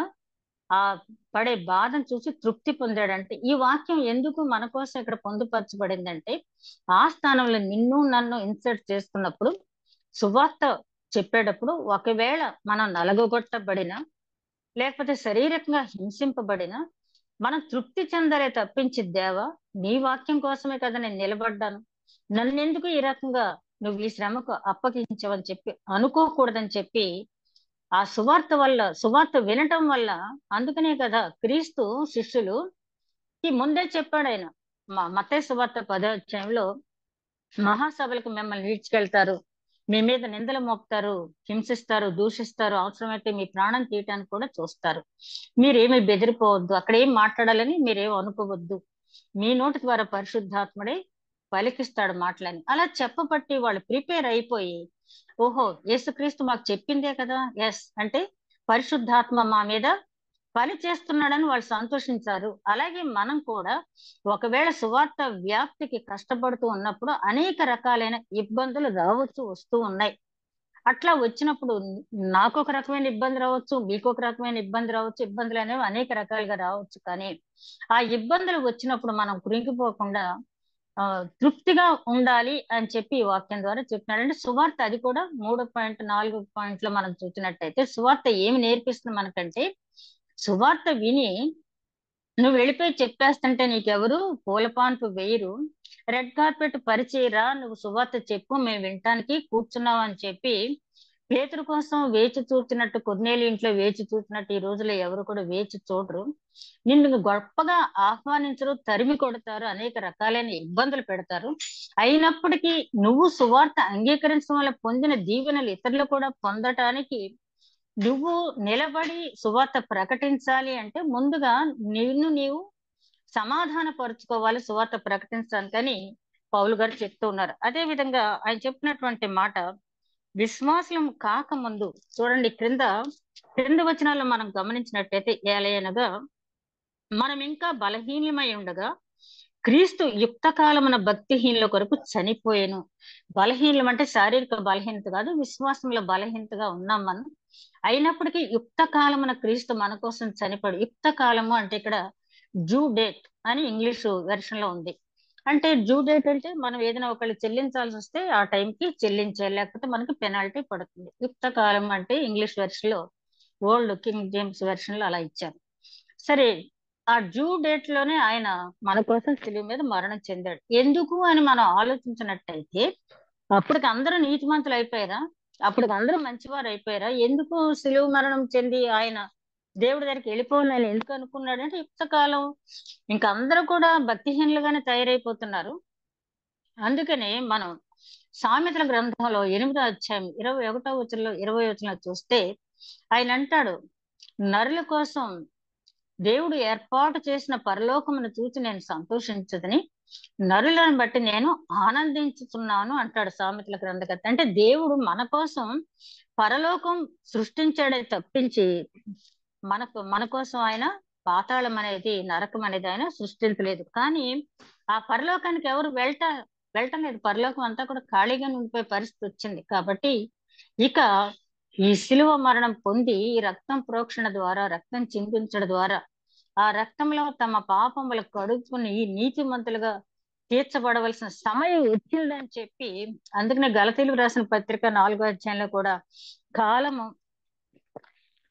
ఆ పడే బాధను చూసి తృప్తి పొందాడంటే ఈ వాక్యం ఎందుకు మన కోసం ఇక్కడ పొందుపరచబడిందంటే ఆ స్థానంలో నిన్ను నన్ను ఇన్సర్ట్ చేస్తున్నప్పుడు, సువార్త చెప్పేటప్పుడు ఒకవేళ మనం నలగొట్టబడినా లేకపోతే శారీరకంగా హింసింపబడినా మనం తృప్తి చెందలే తప్పించి, దేవా నీ వాక్యం కోసమే కదా నేను నిలబడ్డాను, నన్నెందుకు ఈ రకంగా నువ్వు ఈ శ్రమకు అప్పగించవని చెప్పి అనుకోకూడదని చెప్పి ఆ సువార్త వినటం వల్ల. అందుకనే కదా క్రీస్తు శిష్యులు ఈ ముందే చెప్పాడు ఆయన మత్తయి సువార్త 10వ అధ్యాయంలో, మహాసభలకు మిమ్మల్ని ఈడ్చుకెళ్తారు, మీ మీద నిందలు మోపుతారు, హింసిస్తారు, దూషిస్తారు, అవసరమైతే మీ ప్రాణం తీయటానికి కూడా చూస్తారు. మీరేమి బెదిరిపోవద్దు, అక్కడ ఏం మాట్లాడాలని మీరేం అనుకోవద్దు, మీ నోటి ద్వారా పరిశుద్ధాత్ముడే పలికిస్తాడు మాటలని. అలా చెప్పబట్టి వాళ్ళు ప్రిపేర్ అయిపోయి, ఓహో యేసుక్రీస్తు మాకు చెప్పిందే కదా, ఎస్ అంటే పరిశుద్ధాత్మ మా మీద పని చేస్తున్నాడని వాళ్ళు సంతోషించారు. అలాగే మనం కూడా ఒకవేళ సువార్త వ్యాప్తికి కష్టపడుతూ ఉన్నప్పుడు అనేక రకాలైన ఇబ్బందులు రావచ్చు, వస్తూ ఉన్నాయి. అట్లా వచ్చినప్పుడు నాకు ఒక రకమైన ఇబ్బంది రావచ్చు, మీకు ఒక రకమైన ఇబ్బంది రావచ్చు. ఇబ్బందులు అనేవి అనేక రకాలుగా రావచ్చు. కానీ ఆ ఇబ్బందులు వచ్చినప్పుడు మనం కృంగిపోకుండా తృప్తిగా ఉండాలి అని చెప్పి ఈ వాక్యం ద్వారా చెప్పినాడు. అంటే సువార్త అది కూడా 3.4 మనం చూసినట్టయితే సువార్త ఏమి నేర్పిస్తుంది మనకంటే, సువార్త విని నువ్వు వెళ్ళిపోయి చెప్పేస్తుంటే నీకెవరు పూలపాన్పు వేయరు, రెడ్ కార్పెట్ పరిచయరా, నువ్వు సువార్త చెప్పు మేము వినటానికి కూర్చున్నావు అని చెప్పి పేతురు కోసం వేచి చూచినట్టు, కొర్నేలి ఇంట్లో వేచి చూసినట్టు ఈ రోజులో ఎవరు కూడా వేచి చూడరు. నిన్ను గొప్పగా ఆహ్వానించరు, తరిమి కొడతారు, అనేక రకాలైన ఇబ్బందులు పెడతారు. అయినప్పటికీ నువ్వు సువార్త అంగీకరించడం వల్ల పొందిన దీవెనలు ఇతరులు కూడా పొందటానికి నువ్వు నిలబడి సువార్త ప్రకటించాలి అంటే ముందుగా నిన్ను నీవు సమాధాన పరుచుకోవాలి సువార్త ప్రకటించడానికని పౌలు గారు చెప్తూ ఉన్నారు. అదే విధంగా ఆయన చెప్పినటువంటి మాట, విశ్వాసం కాకముందు చూడండి, క్రింద వచనాల్లో మనం గమనించినట్టయితే, ఏలయనగా మనం ఇంకా బలహీనమై ఉండగా క్రీస్తు యుక్త కాలమున భక్తిహీనుల కొరకు చనిపోయాను. బలహీనం అంటే శారీరక బలహీనత కాదు, విశ్వాసంలో బలహీనతగా ఉన్నాం మనం. అయినప్పటికీ యుక్త కాలమున క్రీస్తు మన కోసం చనిపోయాడు. యుక్త కాలము అంటే ఇక్కడ డ్యూ డేట్ అని ఇంగ్లీష్ వెర్షన్ లో ఉంది. అంటే డ్యూ డేట్ అంటే మనం ఏదైనా ఒకళ్ళు చెల్లించాల్సి వస్తే ఆ టైంకి చెల్లించాలి, లేకపోతే మనకి పెనాల్టీ పడుతుంది. యుక్త కాలం అంటే ఇంగ్లీష్ వెర్షన్ లో, ఓల్డ్ కింగ్ జేమ్స్ వెర్షన్ లో అలా ఇచ్చారు. సరే, ఆ డ్యూ డేట్ లోనే ఆయన మన కోసం సిలువ మీద మరణం చెందాడు. ఎందుకు అని మనం ఆలోచించినట్టయితే, అప్పటికి అందరూ నీతిమంతులు అయిపోయారా? అప్పటికి అందరూ మంచివారు అయిపోయారా? ఎందుకు సిలువ మరణం చెంది ఆయన దేవుడి దగ్గరికి వెళ్ళిపోవాలని ఎందుకు అనుకున్నాడంటే, యుక్త కాలం, ఇంకా అందరూ కూడా భక్తిహీనులుగానే తయారైపోతున్నారు. అందుకనే మనం సామెతల గ్రంథంలో 8వ అధ్యాయం 21వ వచనంలో 20వ వచనంలో చూస్తే ఆయన అంటాడు, నరుల కోసం దేవుడు ఏర్పాటు చేసిన పరలోకమును చూసి నేను సంతోషించదని, నరులను బట్టి నేను ఆనందించుతున్నాను అంటాడు సామెతల గ్రంథకర్త. అంటే దేవుడు మన కోసం పరలోకం సృష్టించాడే తప్పించి మన కోసం ఆయన పాతాళం అనేది, నరకం అనేది ఆయన సృష్టించలేదు. కానీ ఆ పరలోకానికి ఎవరు వెళ్ళటం లేదు. పరలోకం అంతా కూడా ఖాళీగా ఉండిపోయే పరిస్థితి వచ్చింది. కాబట్టి ఇక ఈ శిలువ మరణం పొంది ఈ రక్తం ప్రోక్షణ ద్వారా, రక్తం చిందించడం ద్వారా, ఆ రక్తంలో తమ పాపములు కడుక్కుని ఈ నీతిమంతులుగా తీర్చబడవలసిన సమయం వచ్చిందని చెప్పి, అందుకనే గలతీయులకు రాసిన పత్రిక 4వ అధ్యాయంలో కూడా కాలము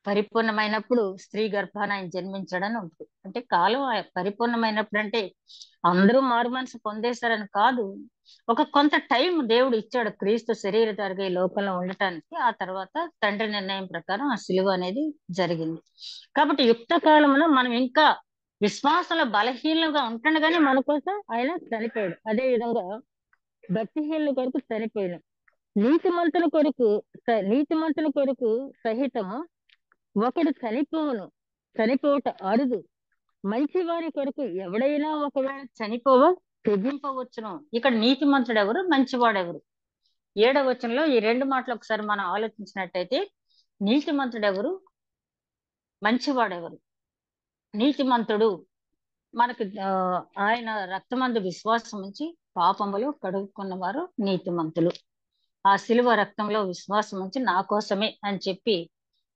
పరిపూర్ణమైనప్పుడు స్త్రీ గర్భాన ఆయన జన్మించడని ఉంటుంది. అంటే కాలం పరిపూర్ణమైనప్పుడు అంటే అందరూ మారు మనసు పొందేశారని కాదు, ఒక కొంత టైం దేవుడు ఇచ్చాడు క్రీస్తు శరీరధారిగా ఈ లోకంలో ఉండటానికి. ఆ తర్వాత తండ్రి నిర్ణయం ప్రకారం ఆ సిలువ అనేది జరిగింది. కాబట్టి యుక్త కాలమున మనం ఇంకా విశ్వాసంలో బలహీనంగా ఉంటుండగానే మన కోసం ఆయన చనిపోయాడు. అదే విధంగా భక్తిహీనుల కొరకు చనిపోయాడు. నీతిమంతుల కొరకు సహితము ఒకడు చనిపోవట అరుదు, మంచి వారి కొరకు ఎవడైనా ఒకవేళ తెగింపవచ్చును. ఇక్కడ నీతిమంతుడు ఎవరు, మంచివాడెవరు? 7వ వచనంలో ఈ రెండు మాటలు ఒకసారి మనం ఆలోచించినట్టయితే, నీతిమంతుడెవరు, మంచివాడెవరు? నీతిమంతుడు మనకి ఆయన రక్తమందు విశ్వాసం ఉంచి పాపములు కడుక్కున్నవారు నీతిమంతులు. ఆ శిలువ రక్తంలో విశ్వాసం ఉంచి నా కోసమే అని చెప్పి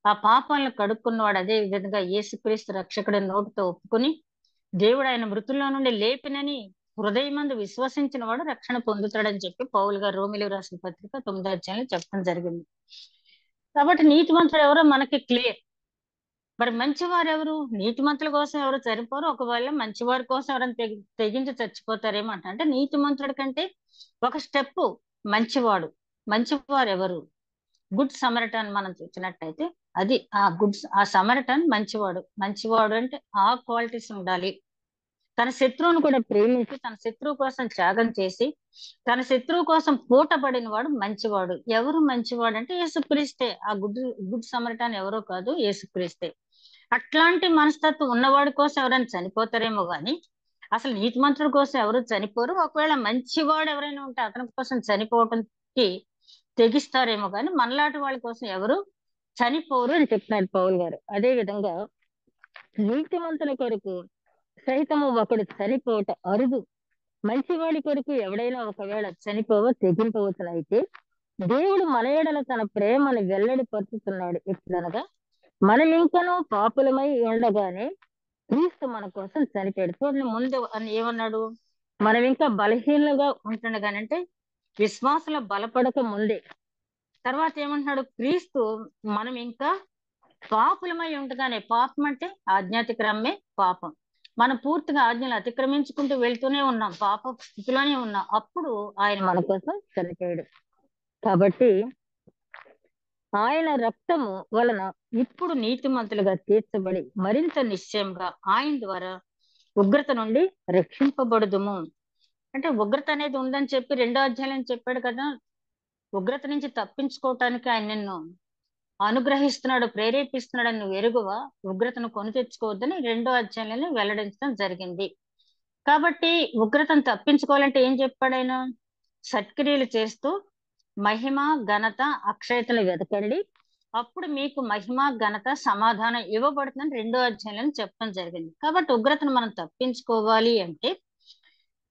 ఆ పాపాలను కడుక్కున్నవాడు. అదే విధంగా యేసుక్రీస్తు రక్షకుడి నోటితో ఒప్పుకొని దేవుడు ఆయన మృతుల్లో నుండి లేపినని హృదయమందు విశ్వసించిన వాడు రక్షణ పొందుతాడని చెప్పి పౌలు గారు రోమిలికి రాసిన పత్రిక 9వ అధ్యాయంలో చెప్పడం జరిగింది. కాబట్టి నీతిమంతుడు ఎవరో మనకి క్లియర్. మరి మంచివారు ఎవరు? నీతిమంతుల కోసం ఎవరు చనిపోరు, ఒకవేళ మంచివారి కోసం ఎవరైనా తెగించి చచ్చిపోతారేమో అంటే నీతిమంతుడి కంటే ఒక స్టెప్ మంచివాడు. మంచివారు ఎవరు? గుడ్ సమరటన్ మనం చూసినట్టయితే అది ఆ సమరటన్ మంచివాడు. మంచివాడు అంటే ఆ క్వాలిటీస్ ఉండాలి. తన శత్రువును కూడా ప్రేమించి, తన శత్రువు కోసం త్యాగం చేసి, తన శత్రువు కోసం పూటబడిన వాడు మంచివాడు. ఎవరు మంచివాడు అంటే యేసుక్రీస్తే. ఆ గుడ్ సమరటన్ ఎవరో కాదు, యేసుక్రీస్తే. అట్లాంటి మనస్తత్వం ఉన్నవాడి కోసం ఎవరైనా చనిపోతారేమో గాని అసలు నీతిమంతుడి కోసం ఎవరు చనిపోరు. ఒకవేళ మంచివాడు ఎవరైనా ఉంటే అతని కోసం చనిపోవటానికి తెగిస్తారేమో కానీ మనలాంటి వాళ్ళ కోసం ఎవరు చనిపోరు అని చెప్తున్నారు పౌల్ గారు. అదే విధంగా నీతిమంతుల కొరకు సైతము ఒకడు చనిపోవట అరుదు, మంచివాడి కొరకు ఎవడైనా ఒకవేళ తెగింపవచ్చునైతే దేవుడు మన ఎడల తన ప్రేమను వెల్లడిపరుచుతున్నాడు. ఎట్లనగా మనం ఇంకనూ పాపులమై ఉండగానే క్రీస్తు మన కోసం చనిపోయాడు. చూడండి, ముందు ఏమన్నాడు? మనం ఇంకా బలహీనంగా ఉంటుండగానంటే విశ్వాసంలో బలపడక ముందే. తర్వాత ఏమంటున్నాడు? క్రీస్తు మనం ఇంకా పాపులమై ఉండగానే, పాపం అంటే ఆజ్ఞాతిక్రమే పాపం. మనం పూర్తిగా ఆజ్ఞలు అతిక్రమించుకుంటూ వెళ్తూనే ఉన్నాం, పాప స్థితిలోనే ఉన్నాం. అప్పుడు ఆయన మన కోసం చనిపోయాడు. కాబట్టి ఆయన రక్తము వలన ఇప్పుడు నీతిమంతులుగా తీర్చబడి మరింత నిశ్చయంగా ఆయన ద్వారా ఉగ్రత నుండి రక్షింపబడుదుము. అంటే ఉగ్రత అనేది ఉందని చెప్పి 2వ అధ్యాయం చెప్పాడు కదా. ఉగ్రత నుంచి తప్పించుకోవటానికి ఆయన నిన్ను అనుగ్రహిస్తున్నాడు, ప్రేరేపిస్తున్నాడు అని నువ్వు ఎరుగువా? ఉగ్రతను కొని తెచ్చుకోవద్దని 2వ అధ్యాయంలో వెల్లడించడం జరిగింది. కాబట్టి ఉగ్రతను తప్పించుకోవాలంటే ఏం చెప్పాడు ఆయన? సత్క్రియలు చేస్తూ మహిమ, ఘనత, అక్షయతలు వెతకండి, అప్పుడు మీకు మహిమ, ఘనత, సమాధానం ఇవ్వబడుతుందని 2వ అధ్యాయంలో చెప్పడం జరిగింది. కాబట్టి ఉగ్రతను మనం తప్పించుకోవాలి అంటే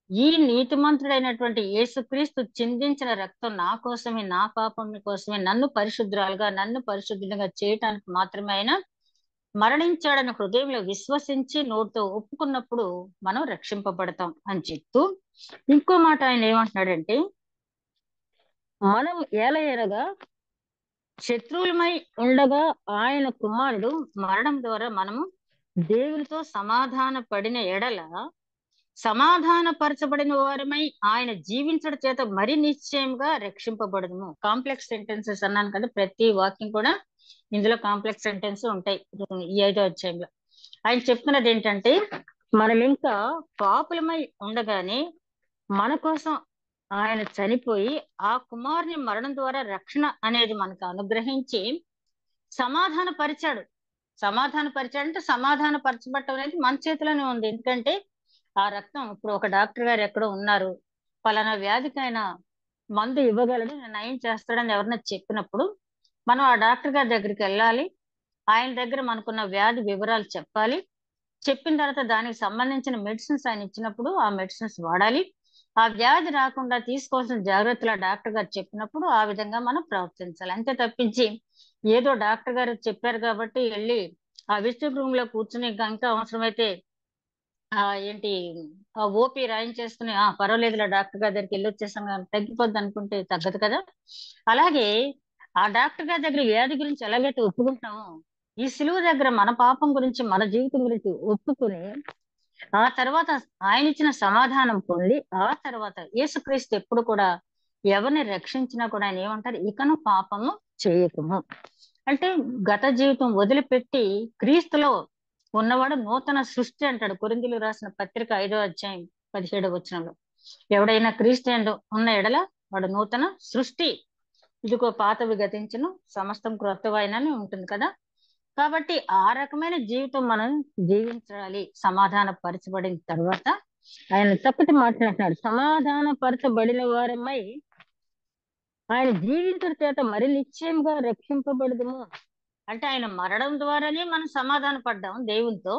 ఈ నీతిమంతుడైనటువంటి యేసుక్రీస్తు చిందించిన రక్తం నా కోసమే, నా పాపం కోసమే, నన్ను పరిశుద్ధులుగా చేయటానికి మాత్రమే ఆయన మరణించాడని హృదయంలో విశ్వసించి నోటితో ఒప్పుకున్నప్పుడు మనం రక్షింపబడతాం అని చెప్తూ, ఇంకో మాట ఆయన ఏమంటున్నాడంటే, మనం ఏలయనగా శత్రువులమై ఉండగా ఆయన కుమారుడు మరణం ద్వారా మనము దేవునితో సమాధాన పడిన ఎడల సమాధానపరచబడిన వారమై ఆయన జీవించడం చేత మరి నిశ్చయంగా రక్షింపబడము. కాంప్లెక్స్ సెంటెన్సెస్ అన్నాను కదా, ప్రతి వాక్యం కూడా ఇందులో కాంప్లెక్స్ సెంటెన్స్ ఉంటాయి. ఈ 5వ అధ్యాయంలో ఆయన చెప్తున్నది ఏంటంటే, మనం ఇంకా పాపులమై ఉండగానే మన కోసం ఆయన చనిపోయి ఆ కుమారుని మరణం ద్వారా రక్షణ అనేది మనకు అనుగ్రహించి సమాధానపరిచాడు. అంటే సమాధానపరచబట్టం అనేది మన చేతిలోనే ఉంది. ఎందుకంటే ఆ రక్తం, ఇప్పుడు ఒక డాక్టర్ గారు ఎక్కడో ఉన్నారు, పలానా వ్యాధికి ఆయన మందు ఇవ్వగలడు, నేను నయం చేస్తాడని ఎవరన్నా చెప్పినప్పుడు మనం ఆ డాక్టర్ గారి దగ్గరికి వెళ్ళాలి. ఆయన దగ్గర మనకున్న వ్యాధి వివరాలు చెప్పాలి. చెప్పిన తర్వాత దానికి సంబంధించిన మెడిసిన్స్ ఆయన ఇచ్చినప్పుడు ఆ మెడిసిన్స్ వాడాలి. ఆ వ్యాధి రాకుండా తీసుకోవాల్సిన జాగ్రత్తలు డాక్టర్ గారు చెప్పినప్పుడు ఆ విధంగా మనం ప్రవర్తించాలి. అంతే తప్పించి ఏదో డాక్టర్ గారు చెప్పారు కాబట్టి వెళ్ళి ఆ విజిటింగ్ రూమ్ లో కూర్చుని ఇంకా అవసరమైతే ఏంటి ఆ ఓపీ రాయించేసుకుని పర్వాలేదులే డాక్టర్ గారి దగ్గరికి వెళ్ళి వచ్చేసాం తగ్గిపోద్ది అనుకుంటే తగ్గదు కదా. అలాగే ఆ డాక్టర్ గారి దగ్గర వ్యాధి గురించి ఎలాగైతే ఒప్పుకుంటామో, ఈ సిలువ దగ్గర మన పాపం గురించి, మన జీవితం గురించి ఒప్పుకుని ఆ తర్వాత ఆయన ఇచ్చిన సమాధానం పొంది ఆ తర్వాత యేసుక్రీస్తు ఎప్పుడు కూడా ఎవరిని రక్షించినా కూడా ఆయన ఏమంటారు? ఇకను పాపము చేయకము. అంటే గత జీవితం వదిలిపెట్టి క్రీస్తులో ఉన్నవాడు నూతన సృష్టి అంటాడు. కొరింథీయులకు రాసిన పత్రిక 5వ అధ్యాయం 17వ వచనంలో, ఎవడైనా క్రీస్తు యందు ఉన్న ఎడల వాడు నూతన సృష్టి, ఇదిగో పాతవి గతించును సమస్తం క్రొత్తవైనని ఉంటుంది కదా. కాబట్టి ఆ రకమైన జీవితం మనం జీవించాలి. సమాధాన పరచబడిన తర్వాత ఆయన చక్కటి మాట్లాడుతున్నాడు, సమాధాన పరచబడిన వారమై ఆయన జీవించడం చేత మరి నిశ్చయంగా రక్షింపబడదుము. అంటే ఆయన మరణం ద్వారానే మనం సమాధాన పడ్డాం దేవునితో.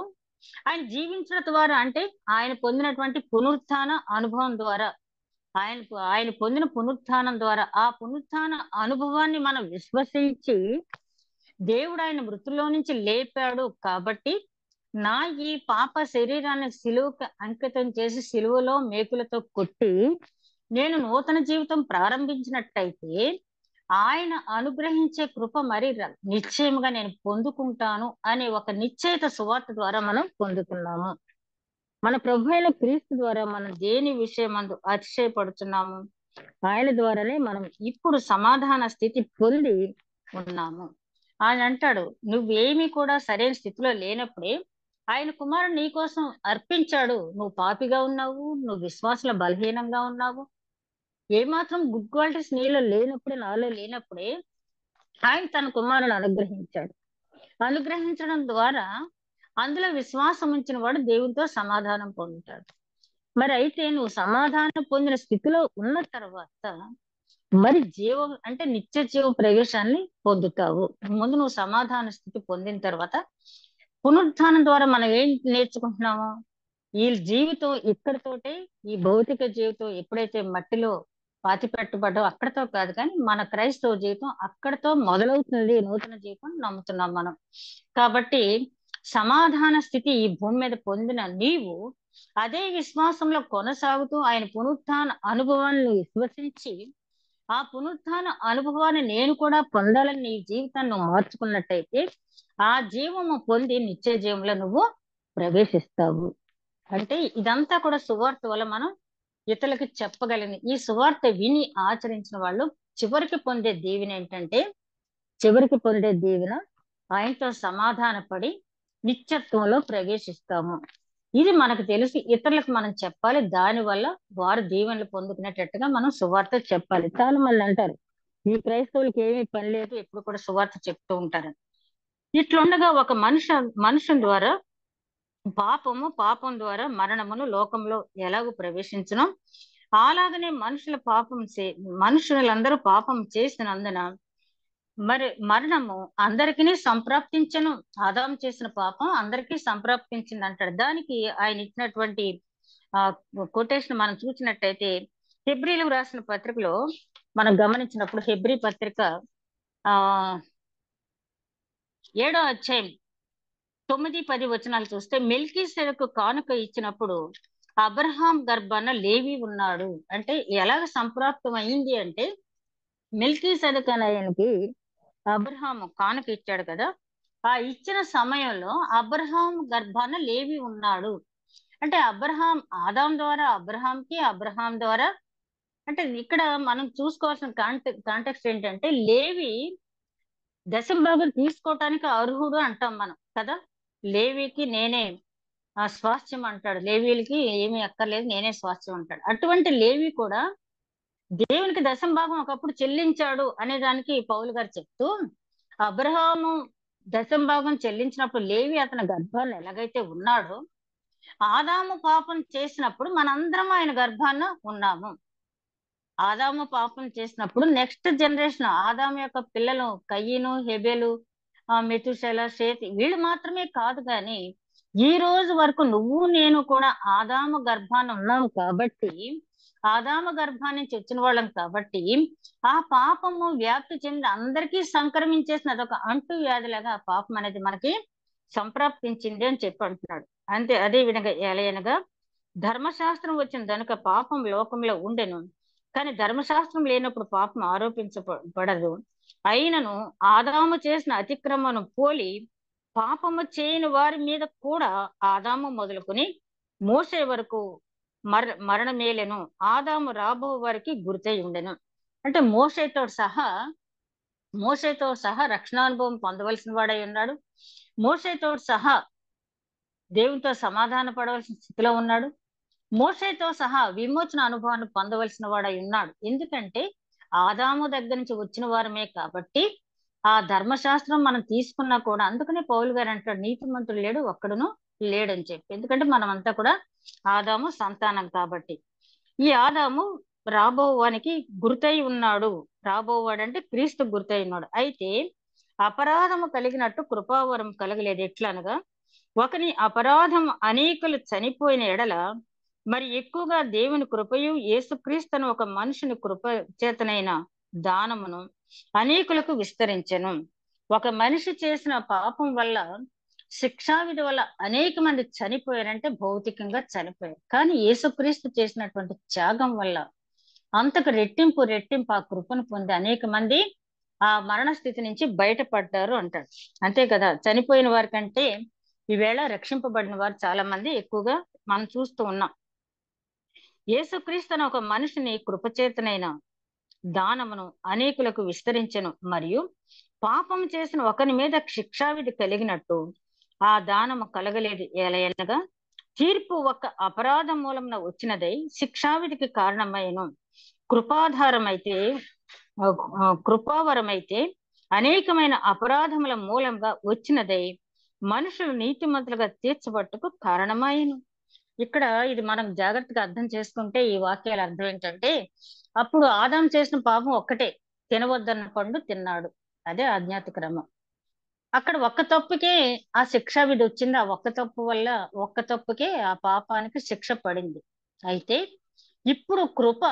ఆయన జీవించడం ద్వారా అంటే ఆయన పొందినటువంటి పునరుత్థాన అనుభవం ద్వారా, ఆయన పొందిన పునరుత్థానం ద్వారా ఆ పునరుత్థాన అనుభవాన్ని మనం విశ్వసించి దేవుడు ఆయన మృతుల్లో నుంచి లేపాడు కాబట్టి నా ఈ పాప శరీరాన్ని సిలువకు అంకితం చేసి సిలువలో మేకులతో కొట్టి నేను నూతన జీవితం ప్రారంభించినట్టయితే ఆయన అనుగ్రహించే కృప మరి నిశ్చయముగా నేను పొందుకుంటాను అనే ఒక నిశ్చయిత సువార్త ద్వారా మనం పొందుకున్నాము. మన ప్రభు అయిన క్రీస్తు ద్వారా మనం దేని విషయమందు అతిశయపడుతున్నాము? ఆయన ద్వారానే మనం ఇప్పుడు సమాధాన స్థితి పొంది ఉన్నాము. ఆయన అంటాడు, నువ్వేమీ కూడా సరైన స్థితిలో లేనప్పుడే ఆయన కుమారుడు నీ కోసం అర్పించాడు. నువ్వు పాపిగా ఉన్నావు, నువ్వు విశ్వాసంలో బలహీనంగా ఉన్నావు, ఏమాత్రం గుడ్ క్వాలిటీస్ నీలో లేనప్పుడే, నాలో లేనప్పుడే ఆయన తన కుమారుని అనుగ్రహించాడు. అనుగ్రహించడం ద్వారా అందులో విశ్వాసం ఉంచిన వాడు దేవునితో సమాధానం పొందుతాడు. మరి అయితే నువ్వు సమాధానం పొందిన స్థితిలో ఉన్న తర్వాత మరి జీవం అంటే నిత్య జీవ ప్రవేశాన్ని పొందుతావు. ముందు నువ్వు సమాధాన స్థితి పొందిన తర్వాత పునరుత్థానం ద్వారా మనం ఏం నేర్చుకుంటున్నాము? ఈ జీవితం ఇక్కడితోటే, ఈ భౌతిక జీవితం ఎప్పుడైతే మట్టిలో పాతి పెట్టబడ్డం అక్కడతో కాదు, కానీ మన క్రైస్తవ జీవితం అక్కడతో మొదలవుతుంది. నూతన జీవితం నమ్ముతున్నాం మనం. కాబట్టి సమాధాన స్థితి ఈ భూమి మీద పొందిన నీవు అదే విశ్వాసంలో కొనసాగుతూ ఆయన పునరుత్థాన అనుభవాన్ని విశ్వసించి ఆ పునరుత్థాన అనుభవాన్ని నేను కూడా పొందాలని నీ జీవితాన్ని నువ్వు మార్చుకున్నట్టయితే ఆ జీవము పొంది నిత్య జీవంలో నువ్వు ప్రవేశిస్తావు. అంటే ఇదంతా కూడా సువార్త వల్ల మనం ఇతరులకి చెప్పగలిగింది. ఈ సువార్త విని ఆచరించిన వాళ్ళు చివరికి పొందే దీవెన ఏంటంటే, చివరికి పొందే దీవెన ఆయనతో సమాధానపడి నిత్యత్వంలో ప్రవేశిస్తాము. ఇది మనకు తెలిసి ఇతరులకు మనం చెప్పాలి. దానివల్ల వారు దీవెనలు పొందుకునేటట్టుగా మనం సువార్త చెప్పాలి. చాలా మంది అంటారు, ఈ క్రైస్తవులకి ఏమీ పని లేదు, ఎప్పుడు కూడా సువార్త చెప్తూ ఉంటారని. ఇట్లుండగా ఒక మనుషుని ద్వారా పాపం ద్వారా మరణమును లోకంలో ఎలాగో ప్రవేశించును, అలాగనే మనుషులందరూ పాపం చేసినందున మరి మరణము అందరికీ సంప్రాప్తించను. ఆదాము చేసిన పాపం అందరికీ సంప్రాప్తించింది అంటాడు. దానికి ఆయన ఇచ్చినటువంటి కొటేషన్ మనం చూసినట్టయితే హెబ్రీలకు రాసిన పత్రికలో మనం గమనించినప్పుడు హెబ్రీ పత్రిక 7వ అధ్యాయం 9-10 వచనాలు చూస్తే మెల్కీసెదెకు కానుక ఇచ్చినప్పుడు అబ్రహాం గర్భాన లేవి ఉన్నాడు. అంటే ఎలాగ సంప్రాప్తం అయింది అంటే, మెల్కీసెదెకు అనే ఆయనకి అబ్రహాము కానుక ఇచ్చాడు కదా, ఆ ఇచ్చిన సమయంలో అబ్రహాం గర్భాన లేవి ఉన్నాడు. అంటే ఆదాం ద్వారా అబ్రహాం ద్వారా అంటే ఇక్కడ మనం చూసుకోవాల్సిన కాంటెక్స్ట్ ఏంటంటే, లేవి దశంభాగం తీసుకోవటానికి అర్హుడు అంటాం మనం కదా. లేవికి నేనే స్వాస్థ్యం అంటాడు, లేవీలకి ఏమీ అక్కర్లేదు, నేనే స్వాస్థ్యం అంటాడు. అటువంటి లేవి కూడా దేవునికి దశంభాగం ఒకప్పుడు చెల్లించాడు అనే దానికి పౌలు గారు చెప్తూ, అబ్రహాము దశంభాగం చెల్లించినప్పుడు లేవి అతని గర్భాన్ని ఎలాగైతే ఉన్నాడో, ఆదాము పాపం చేసినప్పుడు మనందరం ఆయన గర్భాన ఉన్నాము. ఆదాము పాపం చేసినప్పుడు నెక్స్ట్ జనరేషన్ ఆదాము యొక్క పిల్లలు కయ్యను, హెబెలు, మెతుషెల, షేతి వీళ్ళు మాత్రమే కాదు, కానీ ఈ రోజు వరకు నువ్వు నేను కూడా ఆదాము గర్భాన్ని ఉన్నాము కాబట్టి, ఆదాము గర్భాన్ని నుంచి వచ్చిన వాళ్ళం కాబట్టి ఆ పాపము వ్యాప్తి చెంది అందరికీ సంక్రమించేసిన అదొక అంటు వ్యాధిలాగా ఆ పాపం అనేది మనకి సంప్రాప్తించింది అని చెప్పి అంటున్నాడు. అంతే అదే విధంగా ఎలయనగా ధర్మశాస్త్రం వచ్చిన కనుక పాపం లోకంలో ఉండెను, కానీ ధర్మశాస్త్రం లేనప్పుడు పాపం ఆరోపించబడదు. అయినను ఆదాము చేసిన అతిక్రమను పోలి పాపము చేయని వారి మీద కూడా ఆదాము మొదలుకొని మోసే వరకు మరణమేలెను, ఆదాము రాబో వారికి గుర్తై ఉండెను. అంటే మోసేతో సహా రక్షణానుభవం పొందవలసిన వాడై ఉన్నాడు. మోసేతో సహా దేవునితో సమాధాన పడవలసిన స్థితిలో ఉన్నాడు. మోషేతో సహా విమోచన అనుభవాన్ని పొందవలసిన వాడై ఉన్నాడు. ఎందుకంటే ఆదాము దగ్గర నుంచి వచ్చిన వారమే కాబట్టి ఆ ధర్మశాస్త్రం మనం తీసుకున్నా కూడా, అందుకనే పౌలు గారు అంటాడు, నీతిమంతుడు లేడు ఒక్కడును లేడని చెప్పి. ఎందుకంటే మనం అంతా కూడా ఆదాము సంతానం కాబట్టి. ఈ ఆదాము రాబోవానికి గుర్తై ఉన్నాడు. రాబోవాడంటే క్రీస్తు గుర్తై ఉన్నాడు. అయితే అపరాధము కలిగినట్టు కృపావరం కలగలేదు. ఎట్లనగా ఒకని అపరాధం అనేకులు చనిపోయిన ఎడల మరి ఎక్కువగా దేవుని కృపయు యేసుక్రీస్తును ఒక మనుషుని కృప చేతనైన దానమును అనేకులకు విస్తరించెను. ఒక మనిషి చేసిన పాపం వల్ల శిక్షావిధి వల్ల అనేక మంది చనిపోయారంటే భౌతికంగా చనిపోయారు. కానీ యేసుక్రీస్తు చేసినటువంటి త్యాగం వల్ల అంతకు రెట్టింపు ఆ కృపను పొంది అనేక మంది ఆ మరణ స్థితి నుంచి బయటపడ్డారు అంటాడు. అంతే కదా, చనిపోయిన వారి కంటే ఈవేళ రక్షింపబడిన వారు చాలా మంది ఎక్కువగా మనం చూస్తూ ఉన్నాం. యేసుక్రీస్తు ఒక మనిషిని కృపచేతనైన దానమును అనేకులకు విస్తరించెను, మరియు పాపం చేసిన ఒకని మీద శిక్షావిధి కలిగినట్టు ఆ దానము కలగలేదు. ఎలయనగా తీర్పు ఒక అపరాధం మూలమున వచ్చినదై శిక్షావిధికి కారణమైన కృపావరమైతే అనేకమైన అపరాధముల మూలంగా వచ్చినదై మనుషులు నీతిమంతులుగా తీర్చబట్టుకు కారణమాయను. ఇక్కడ ఇది మనం జాగ్రత్తగా అర్థం చేసుకుంటే ఈ వాక్యాల అర్థం ఏంటంటే, అప్పుడు ఆదాం చేసిన పాపం ఒక్కటే, తినవద్దన్న పండు తిన్నాడు, అదే ఆజ్ఞాత క్రమం. అక్కడ ఒక్క తప్పుకే ఆ శిక్షా విధి వచ్చింది. ఆ ఒక్క తప్పుకే ఆ పాపానికి శిక్ష పడింది. అయితే ఇప్పుడు కృప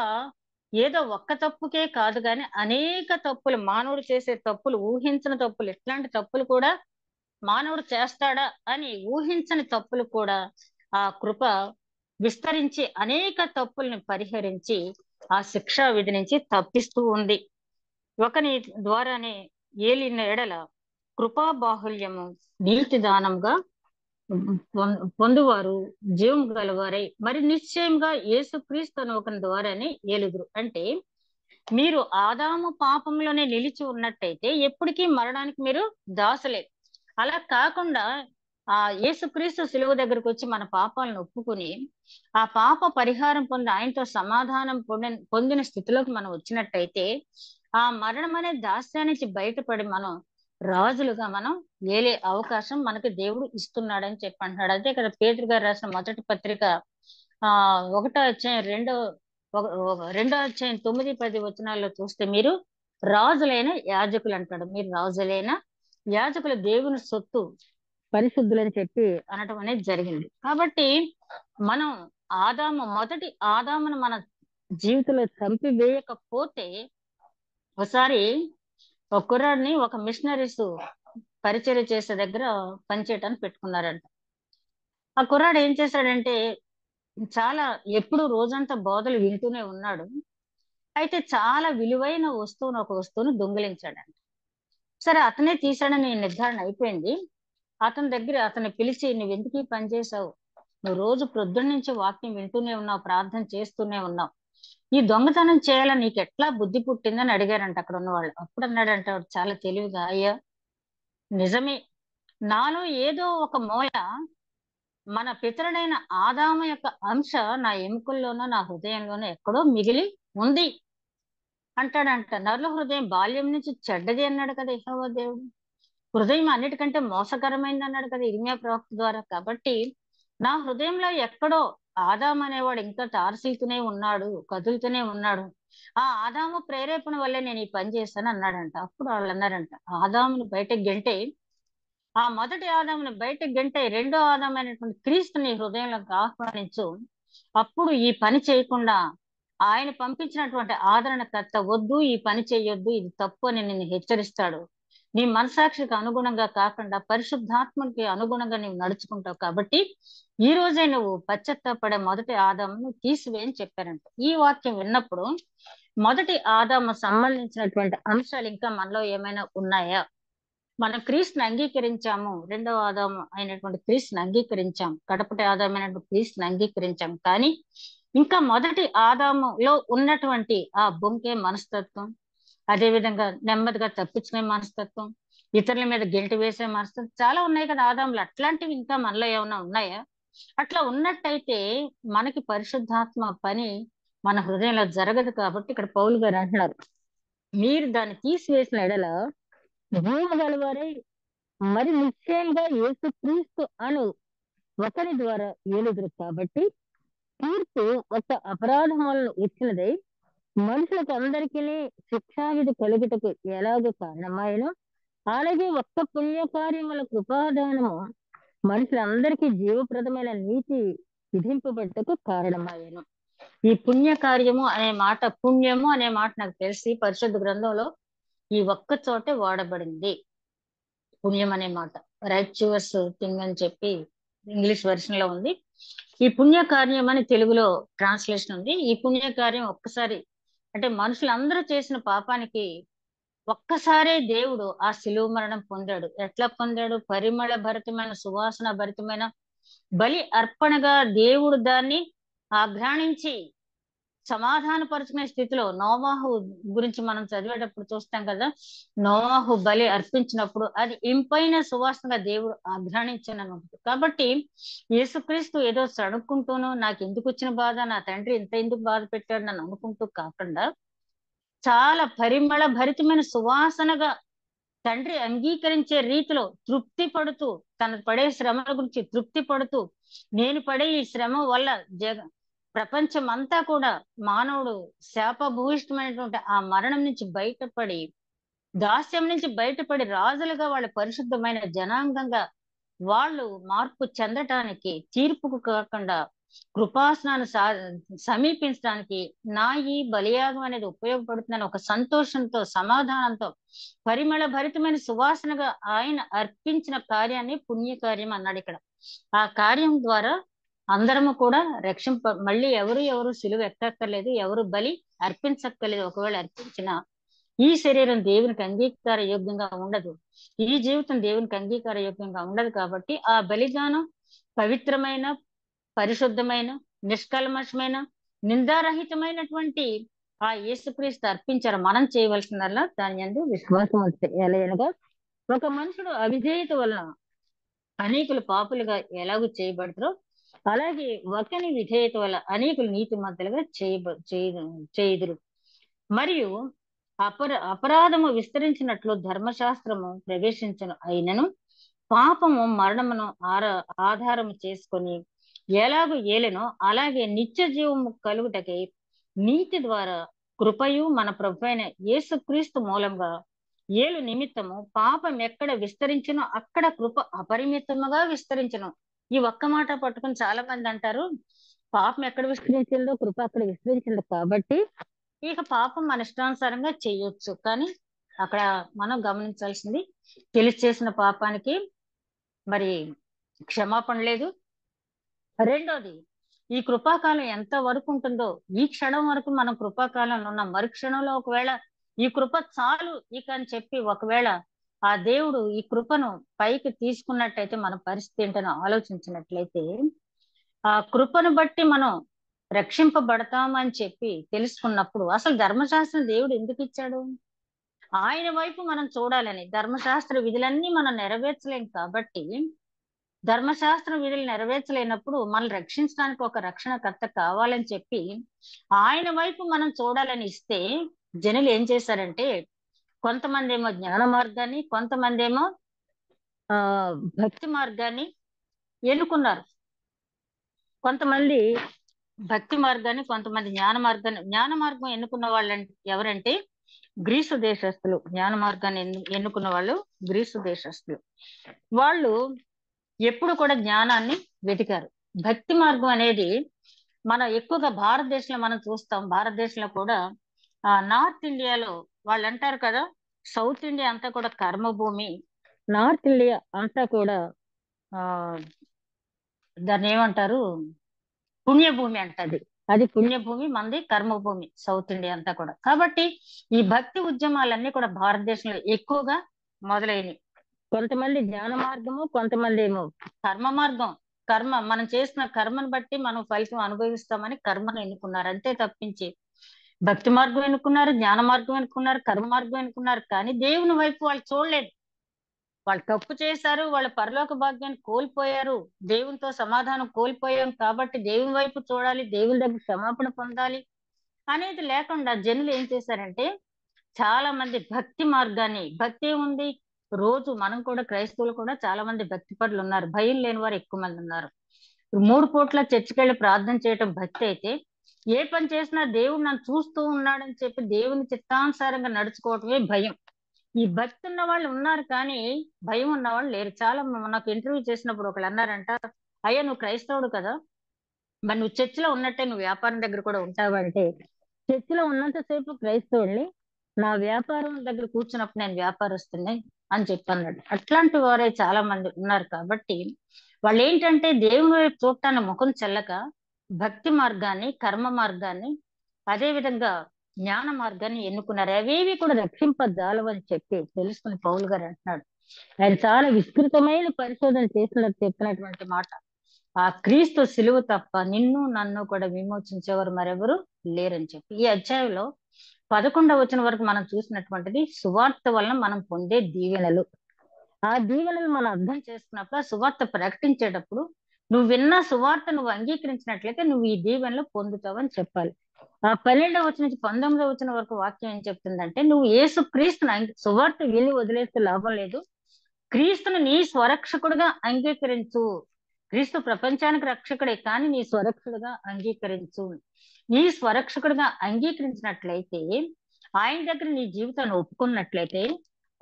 ఏదో ఒక్క తప్పుకే కాదు కానీ అనేక తప్పులు, మానవుడు చేసే తప్పులు, ఊహించిన తప్పులు, ఇట్లాంటి తప్పులు కూడా మానవుడు చేస్తాడా అని ఊహించని తప్పులు కూడా ఆ కృప విస్తరించి అనేక తప్పుల్ని పరిహరించి ఆ శిక్షా విధి నుంచి తప్పిస్తూ ఉంది. ఒకని ద్వారానే ఏలిన ఎడల కృపా బాహుల్యము నీతి దానంగా పొందువారు జీవం గలవారై మరి నిశ్చయంగా యేసుక్రీస్తు అను ఒకని ద్వారానే ఏలుదురు. అంటే మీరు ఆదాము పాపంలోనే నిలిచి ఉన్నట్టయితే ఎప్పటికీ మరణానికి మీరు దాసులే. అలా కాకుండా ఆ యేసుక్రీస్తు శిలువ దగ్గరకు వచ్చి మన పాపాలను ఒప్పుకొని ఆ పాప పరిహారం పొంది ఆయనతో సమాధానం పొందిన స్థితిలోకి మనం వచ్చినట్టయితే ఆ మరణం అనే దాస్యం నుంచి బయటపడి మనం రాజులుగా మనం ఏలే అవకాశం మనకి దేవుడు ఇస్తున్నాడని చెప్పి అంటున్నాడు. అదే ఇక్కడ పేతురు గారు రాసిన మొదటి పత్రిక 1వ అధ్యాయం 2వ అధ్యాయం 9, 10 వచనాల్లో చూస్తే మీరు రాజులైన యాజకులు అంటాడు. మీరు రాజులైన యాజకులు, దేవుని సొత్తు, పరిశుద్ధులని చెప్పి అనటం అనేది జరిగింది. కాబట్టి మనం మొదటి ఆదామును మన జీవితంలో చంపివేయకపోతే, ఒకసారి ఒక కుర్రాడిని ఒక మిషనరీస్ పరిచర్య చేసే దగ్గర పనిచేయటానికి పెట్టుకున్నారంట. ఆ కుర్రాడు ఏం చేశాడంటే చాలా ఎప్పుడు రోజంతా బోధలు వింటూనే ఉన్నాడు. అయితే చాలా విలువైన ఒక వస్తువును దొంగిలించాడంట. సరే, అతనే తీశాడని నిర్ధారణ అయిపోయింది. అతన్ని పిలిచి, నువ్వు ఎందుకు ఈ పని చేసావు? నువ్వు రోజు ప్రొద్దున నుంచి వాక్యం వింటూనే ఉన్నావు, ప్రార్థన చేస్తూనే ఉన్నావు, ఈ దొంగతనం చేయాలని నీకు ఎట్లా బుద్ధి పుట్టిందని అడిగారంట అక్కడ ఉన్న వాళ్ళు. అప్పుడు అన్నాడంట వాడు చాలా తెలివిగా, అయ్యా నిజమే, నాలో ఏదో ఒక మూల మన పితరుడైన ఆదాము యొక్క అంశ నా ఎముకల్లోనో నా హృదయంలోనో ఎక్కడో మిగిలి ఉంది అంటాడంట. నరుల హృదయం బాల్యం నుంచి చెడ్డది అన్నాడు కదా యెహోవా దేవుడు. హృదయం అన్నిటికంటే మోసకరమైంది అన్నాడు కదా ఇర్మీయా ప్రవక్త ద్వారా. కాబట్టి నా హృదయంలో ఎక్కడో ఆదాము అనేవాడు ఇంకా తారసీతూనే ఉన్నాడు, కదులుతూనే ఉన్నాడు. ఆ ఆదాము ప్రేరేపణ వల్లే నేను ఈ పని చేశాను అన్నాడంట. అప్పుడు వాళ్ళు అన్నారంట, ఆదాముని బయటకు గెంటే, ఆ మొదటి ఆదాముని బయటకు గెంటే రెండో ఆదామైనటువంటి క్రీస్తుని హృదయంలోకి ఆహ్వానించు. అప్పుడు ఈ పని చేయకుండా ఆయన పంపించినటువంటి ఆదరణకర్త, వద్దు ఈ పని చేయొద్దు, ఇది తప్పు అని నిన్ను హెచ్చరిస్తాడు. నీ మనసాక్షికి అనుగుణంగా కాకుండా పరిశుద్ధాత్మకి అనుగుణంగా నీవు నడుచుకుంటావు. కాబట్టి ఈ రోజే నువ్వు పశ్చాత్తాపడే మొదటి ఆదామును తీసివేయని చెప్పారంట. ఈ వాక్యం విన్నప్పుడు మొదటి ఆదాము సంబంధించినటువంటి అంశాలు ఇంకా మనలో ఏమైనా ఉన్నాయా? మనం క్రీస్తుని అంగీకరించాము, రెండవ ఆదాము అయినటువంటి క్రీస్తుని అంగీకరించాం, కడపటి ఆదామైనటువంటి క్రీస్తుని అంగీకరించాం, కానీ ఇంకా మొదటి ఆదాములో ఉన్నటువంటి ఆ బొంకే మనస్తత్వం, అదే విధంగా నెమ్మదిగా తప్పించుకునే మనస్తత్వం, ఇతరుల మీద గెంటి వేసే మనస్తత్వం చాలా ఉన్నాయి కదా ఆదాములు. అట్లాంటివి ఇంకా మనలో ఏమైనా ఉన్నాయా? అట్లా ఉన్నట్టయితే మనకి పరిశుద్ధాత్మ పని మన హృదయంలో జరగదు. కాబట్టి ఇక్కడ పౌలు గారు అంటున్నారు, మీరు దాన్ని తీసివేసిన ఎడల జీవము గలవారై మరి నిశ్చయంగా యేసుక్రీస్తు అను ఒకరి ద్వారా ఏలుదురు. కాబట్టి తీర్పు ఒక అపరాధం వలన వచ్చినదై మనుషులకు అందరికీ శిక్షావిధి కలుగుటకు ఎలాగో కారణమాయనో, అలాగే ఒక్క పుణ్యకార్యముల కృపాదానము మనుషులందరికీ జీవప్రదమైన నీతి విధింపబట్టకు కారణమాయను. ఈ పుణ్యకార్యము అనే మాట, పుణ్యము అనే మాట నాకు తెలిసి పరిశుద్ధ గ్రంథంలో ఈ ఒక్క చోటే వాడబడింది. పుణ్యం అనే మాట రైచువస్ థింగ్ అని చెప్పి ఇంగ్లీష్ వెర్షన్ లో ఉంది. ఈ పుణ్యకార్యం అని తెలుగులో ట్రాన్స్లేషన్ ఉంది. ఈ పుణ్యకార్యం ఒక్కసారి, అంటే మనుషులందరూ చేసిన పాపానికి ఒక్కసారే దేవుడు ఆ శిలువ మరణం పొందాడు. ఎట్లా పొందాడు? పరిమళ భరితమైన, సువాసన భరితమైన బలి అర్పణగా దేవుడు దాన్ని ఆఘ్రాణించి సమాధానపరుచుకునే స్థితిలో, నోవాహు గురించి మనం చదివేటప్పుడు చూస్తాం కదా, నోవాహు బలి అర్పించినప్పుడు అది ఇంపైన సువాసనగా దేవుడు ఆఘ్రాణించాను. కాబట్టి యేసుక్రీస్తు ఏదో సడుక్కుంటూనో నాకు ఎందుకు వచ్చిన బాధ, నా తండ్రి ఇంత ఎందుకు బాధ పెట్టాడు నన్ను అనుకుంటూ కాకుండా, చాలా పరిమళ భరితమైన సువాసనగా తండ్రి అంగీకరించే రీతిలో తృప్తి పడుతూ, తన పడే శ్రమల గురించి తృప్తి పడుతూ, నేను పడే ఈ శ్రమ వల్ల ప్రపంచం అంతా కూడా మానవుడు శాపభూయిష్టమైనటువంటి ఆ మరణం నుంచి బయటపడి, దాస్యం నుంచి బయటపడి రాజులుగా వాళ్ళ పరిశుద్ధమైన జనాంగంగా వాళ్ళు మార్పు చెందటానికి, తీర్పుకు కాకుండా కృపాసనాన్ని సమీపించడానికి నా ఈ బలియాగం అనేది ఉపయోగపడుతుందని ఒక సంతోషంతో, సమాధానంతో, పరిమళ భరితమైన సువాసనగా ఆయన అర్పించిన కార్యాన్ని పుణ్యకార్యం అన్నాడు ఇక్కడ. ఆ కార్యం ద్వారా అందరము కూడా మళ్ళీ ఎవరు సిలువ ఎక్కక్కర్లేదు, ఎవరు బలి అర్పించక్కర్లేదు. ఒకవేళ అర్పించిన ఈ శరీరం దేవునికి అంగీకార యోగ్యంగా ఉండదు, ఈ జీవితం దేవునికి అంగీకార యోగ్యంగా ఉండదు. కాబట్టి ఆ బలిదానం పవిత్రమైన, పరిశుద్ధమైన, నిష్కల్మషమైన, నిందారహితమైనటువంటి ఆ యేసుక్రీస్తు అర్పించారు. మనం చేయవలసిందల్లా దాని యందు విశ్వాసం వస్తే. ఎలాగనగా ఒక మనుషుడు అవిధేయత వలన అనేకులు పాపులుగా ఎలాగూ చేయబడతారో, అలాగే ఒకని విధేయత వల్ల అనేకులు నీతిమంతులుగా చేయుదురు. మరియు అపరాధము విస్తరించినట్లు ధర్మశాస్త్రము ప్రవేశించను, అయినను పాపము మరణమును ఆధారము చేసుకొని ఎలాగూ ఏలెనో అలాగే నిత్య జీవము కలుగుటకై నీతి ద్వారా కృపయు మన ప్రభువైన యేసుక్రీస్తు మూలంగా ఏలు నిమిత్తము పాపం ఎక్కడ విస్తరించునో అక్కడ కృప అపరిమితముగా విస్తరించును. ఈ ఒక్క మాట పట్టుకుని చాలా మంది అంటారు, పాపం ఎక్కడ విస్తరించిందో కృప అక్కడ విస్తరించింది, కాబట్టి ఇక పాపం మన ఇష్టానుసారంగా చేయొచ్చు. కానీ అక్కడ మనం గమనించాల్సింది, తెలిసి చేసిన పాపానికి మరి క్షమాపణ లేదు. రెండోది, ఈ కృపాకాలం ఎంత వరకు ఉంటుందో, ఈ క్షణం వరకు మనం కృపాకాలంలో ఉన్న మరుక్షణంలో ఒకవేళ ఈ కృప చాలు ఇక అని చెప్పి ఒకవేళ ఆ దేవుడు ఈ కృపను పైకి తీసుకున్నట్టయితే మన పరిస్థితి ఏంటని ఆలోచించినట్లయితే, ఆ కృపను బట్టి మనం రక్షింపబడతామని చెప్పి తెలుసుకున్నప్పుడు అసలు ధర్మశాస్త్రం దేవుడు ఎందుకు ఇచ్చాడు? ఆయన వైపు మనం చూడాలని. ధర్మశాస్త్ర విధులన్నీ మనం నెరవేర్చలేం కాబట్టి, ధర్మశాస్త్ర విధులు నెరవేర్చలేనప్పుడు మనల్ని రక్షించడానికి ఒక రక్షణకర్త కావాలని చెప్పి ఆయన వైపు మనం చూడాలని ఇస్తే, జనులు ఏం చేశారంటే, కొంతమంది ఏమో జ్ఞాన మార్గాన్ని, కొంతమంది ఏమో భక్తి మార్గాన్ని ఎన్నుకున్నారు. కొంతమంది భక్తి మార్గాన్ని, కొంతమంది జ్ఞాన మార్గం ఎన్నుకున్న వాళ్ళు ఎవరంటే గ్రీసు దేశస్తులు. జ్ఞాన మార్గాన్ని ఎన్నుకున్న వాళ్ళు గ్రీసు దేశస్తులు. వాళ్ళు ఎప్పుడు కూడా జ్ఞానాన్ని వెతికారు. భక్తి మార్గం అనేది మనం ఎక్కువగా భారతదేశంలో మనం చూస్తాం. భారతదేశంలో కూడా నార్త్ ఇండియాలో వాళ్ళు అంటారు కదా, సౌత్ ఇండియా అంతా కూడా కర్మభూమి, నార్త్ ఇండియా అంతా కూడా దాన్ని ఏమంటారు, పుణ్యభూమి అంటది. అది పుణ్యభూమి, మంది కర్మభూమి, సౌత్ ఇండియా అంతా కూడా. కాబట్టి ఈ భక్తి ఉద్యమాలన్నీ కూడా భారతదేశంలో ఎక్కువగా మొదలైనవి. కొంతమంది జ్ఞాన మార్గము, కొంతమంది ఏమో కర్మ మార్గం. మనం చేసిన కర్మను బట్టి మనం ఫలితం అనుభవిస్తామని కర్మను ఎన్నుకున్నారు, అంతే తప్పించి భక్తి మార్గం ఎన్నుకున్నారు, జ్ఞాన మార్గం ఎన్నుకున్నారు, కర్మ మార్గం ఎన్నుకున్నారు. కానీ దేవుని వైపు వాళ్ళు చూడలేదు. వాళ్ళు తప్పు చేశారు, వాళ్ళ పరలోక భాగ్యాన్ని కోల్పోయారు, దేవునితో సమాధానం కోల్పోయాం కాబట్టి దేవుని వైపు చూడాలి, దేవుని దగ్గర క్షమాపణ పొందాలి అనేది లేకుండా జనులు ఏం చేశారంటే, చాలా మంది భక్తి మార్గాన్ని, భక్తి ఉంది రోజు మనం కూడా క్రైస్తవులు కూడా చాలా మంది భక్తి పరులు ఉన్నారు, భయం లేని వారు ఎక్కువ మంది ఉన్నారు. 3 పూట్ల చర్చికి వెళ్ళి ప్రార్థన చేయటం భక్తి అయితే, ఏ పని చేసినా దేవుడు నన్ను చూస్తూ ఉన్నాడని చెప్పి దేవుని చిత్తానుసారంగా నడుచుకోవటమే భయం. ఈ భక్తి ఉన్న వాళ్ళు ఉన్నారు కానీ భయం ఉన్న వాళ్ళు లేరు. చాలా నాకు ఇంటర్వ్యూ చేసినప్పుడు ఒకళ్ళు అన్నారంట, అయ్యా నువ్వు క్రైస్తవుడు కదా, మరి నువ్వు చర్చిలో ఉన్నట్టే నువ్వు వ్యాపారం దగ్గర కూడా ఉంటావంటే, చర్చిలో ఉన్నంతసేపు క్రైస్తవుల్ని, నా వ్యాపారం దగ్గర కూర్చున్నప్పుడు నేను వ్యాపారస్తుని అని చెప్పి అన్నాడు. అట్లాంటి వారే చాలా మంది ఉన్నారు. కాబట్టి వాళ్ళు ఏంటంటే దేవుని వైపు చూడటాన్ని ముఖం చెల్లక భక్తి మార్గాన్ని, కర్మ మార్గాన్ని, అదే విధంగా జ్ఞాన మార్గాన్ని ఎన్నుకున్నారు. అవేవి కూడా రక్షింపజాలవని చెప్పి తెలుసుకుని పౌలు గారు అంటున్నాడు. ఆయన చాలా విస్తృతమైన పరిశోధన చేసినట్టు చెప్పినటువంటి మాట, ఆ క్రీస్తు సిలువ తప్ప నిన్ను నన్ను కూడా విమోచించేవారు మరెవరు లేరని చెప్పి. ఈ అధ్యాయంలో 11వ వచనం వరకు మనం చూసినటువంటిది సువార్త వలన మనం పొందే దీవెనలు. ఆ దీవెనలు మనం అర్థం చేసుకున్నప్పుడు, ఆ సువార్త ప్రకటించేటప్పుడు నువ్వు విన్న సువార్త నువ్వు అంగీకరించినట్లయితే నువ్వు ఈ దీవెనలు పొందుతావని చెప్పాలి. ఆ 12వ వచనం నుంచి 19వ వచనం వరకు వాక్యం ఏం చెప్తుందంటే, నువ్వు యేసు క్రీస్తును సువార్త విని వదిలేస్తే లాభం లేదు, క్రీస్తును నీ స్వరక్షకుడుగా అంగీకరించు. క్రీస్తు ప్రపంచానికి రక్షకుడే, కానీ నీ స్వరక్షకుడుగా అంగీకరించు. నీ స్వరక్షకుడుగా అంగీకరించినట్లయితే, ఆయన దగ్గర నీ జీవితాన్ని ఒప్పుకున్నట్లయితే,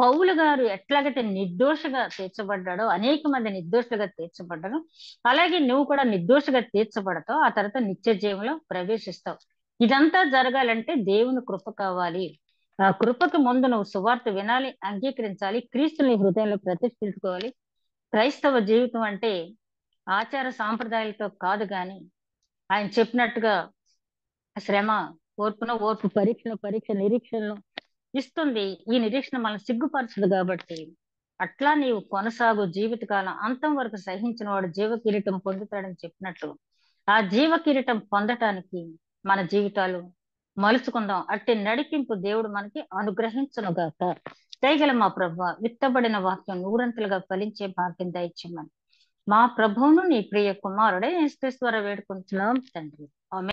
పౌలు గారు ఎట్లాగైతే నిర్దోషగా తీర్చబడ్డాడో, అనేక మంది నిర్దోషులుగా తీర్చబడ్డారు, అలాగే నువ్వు కూడా నిర్దోషగా తీర్చబడతావు. ఆ తర్వాత నిత్య జీవంలో ప్రవేశిస్తావు. ఇదంతా జరగాలంటే దేవుని కృప కావాలి. ఆ కృపకు ముందు నువ్వు సువార్త వినాలి, అంగీకరించాలి, క్రీస్తుని హృదయంలో ప్రతిష్ఠించుకోవాలి. క్రైస్తవ జీవితం అంటే ఆచార సాంప్రదాయాలతో కాదు గాని ఆయన చెప్పినట్టుగా శ్రమ, ఓర్పు, పరీక్ష నిరీక్షణను ఇస్తుంది. ఈ నిరీక్షణ మనల్ని సిగ్గుపరచదు కాబట్టి అట్లా నీవు కొనసాగు జీవితకాలం అంతం వరకు సహించిన వాడు జీవ కిరీటం పొందుతాడని చెప్పినట్టు ఆ జీవ కిరీటం పొందటానికి మన జీవితాలు మలుచుకుందాం. అట్టి నడిపింపు దేవుడు మనకి అనుగ్రహించునుగాక. దయగల మా ప్రభువా, విత్తబడిన వాక్యం నూరంతులుగా ఫలించే భాగ్యం దయచేయమని మా ప్రభువును నీ ప్రియ కుమారుడే యేసుక్రీస్తు ద్వారా వేడుకుంటున్నాం తండ్రి. ఆమేన్.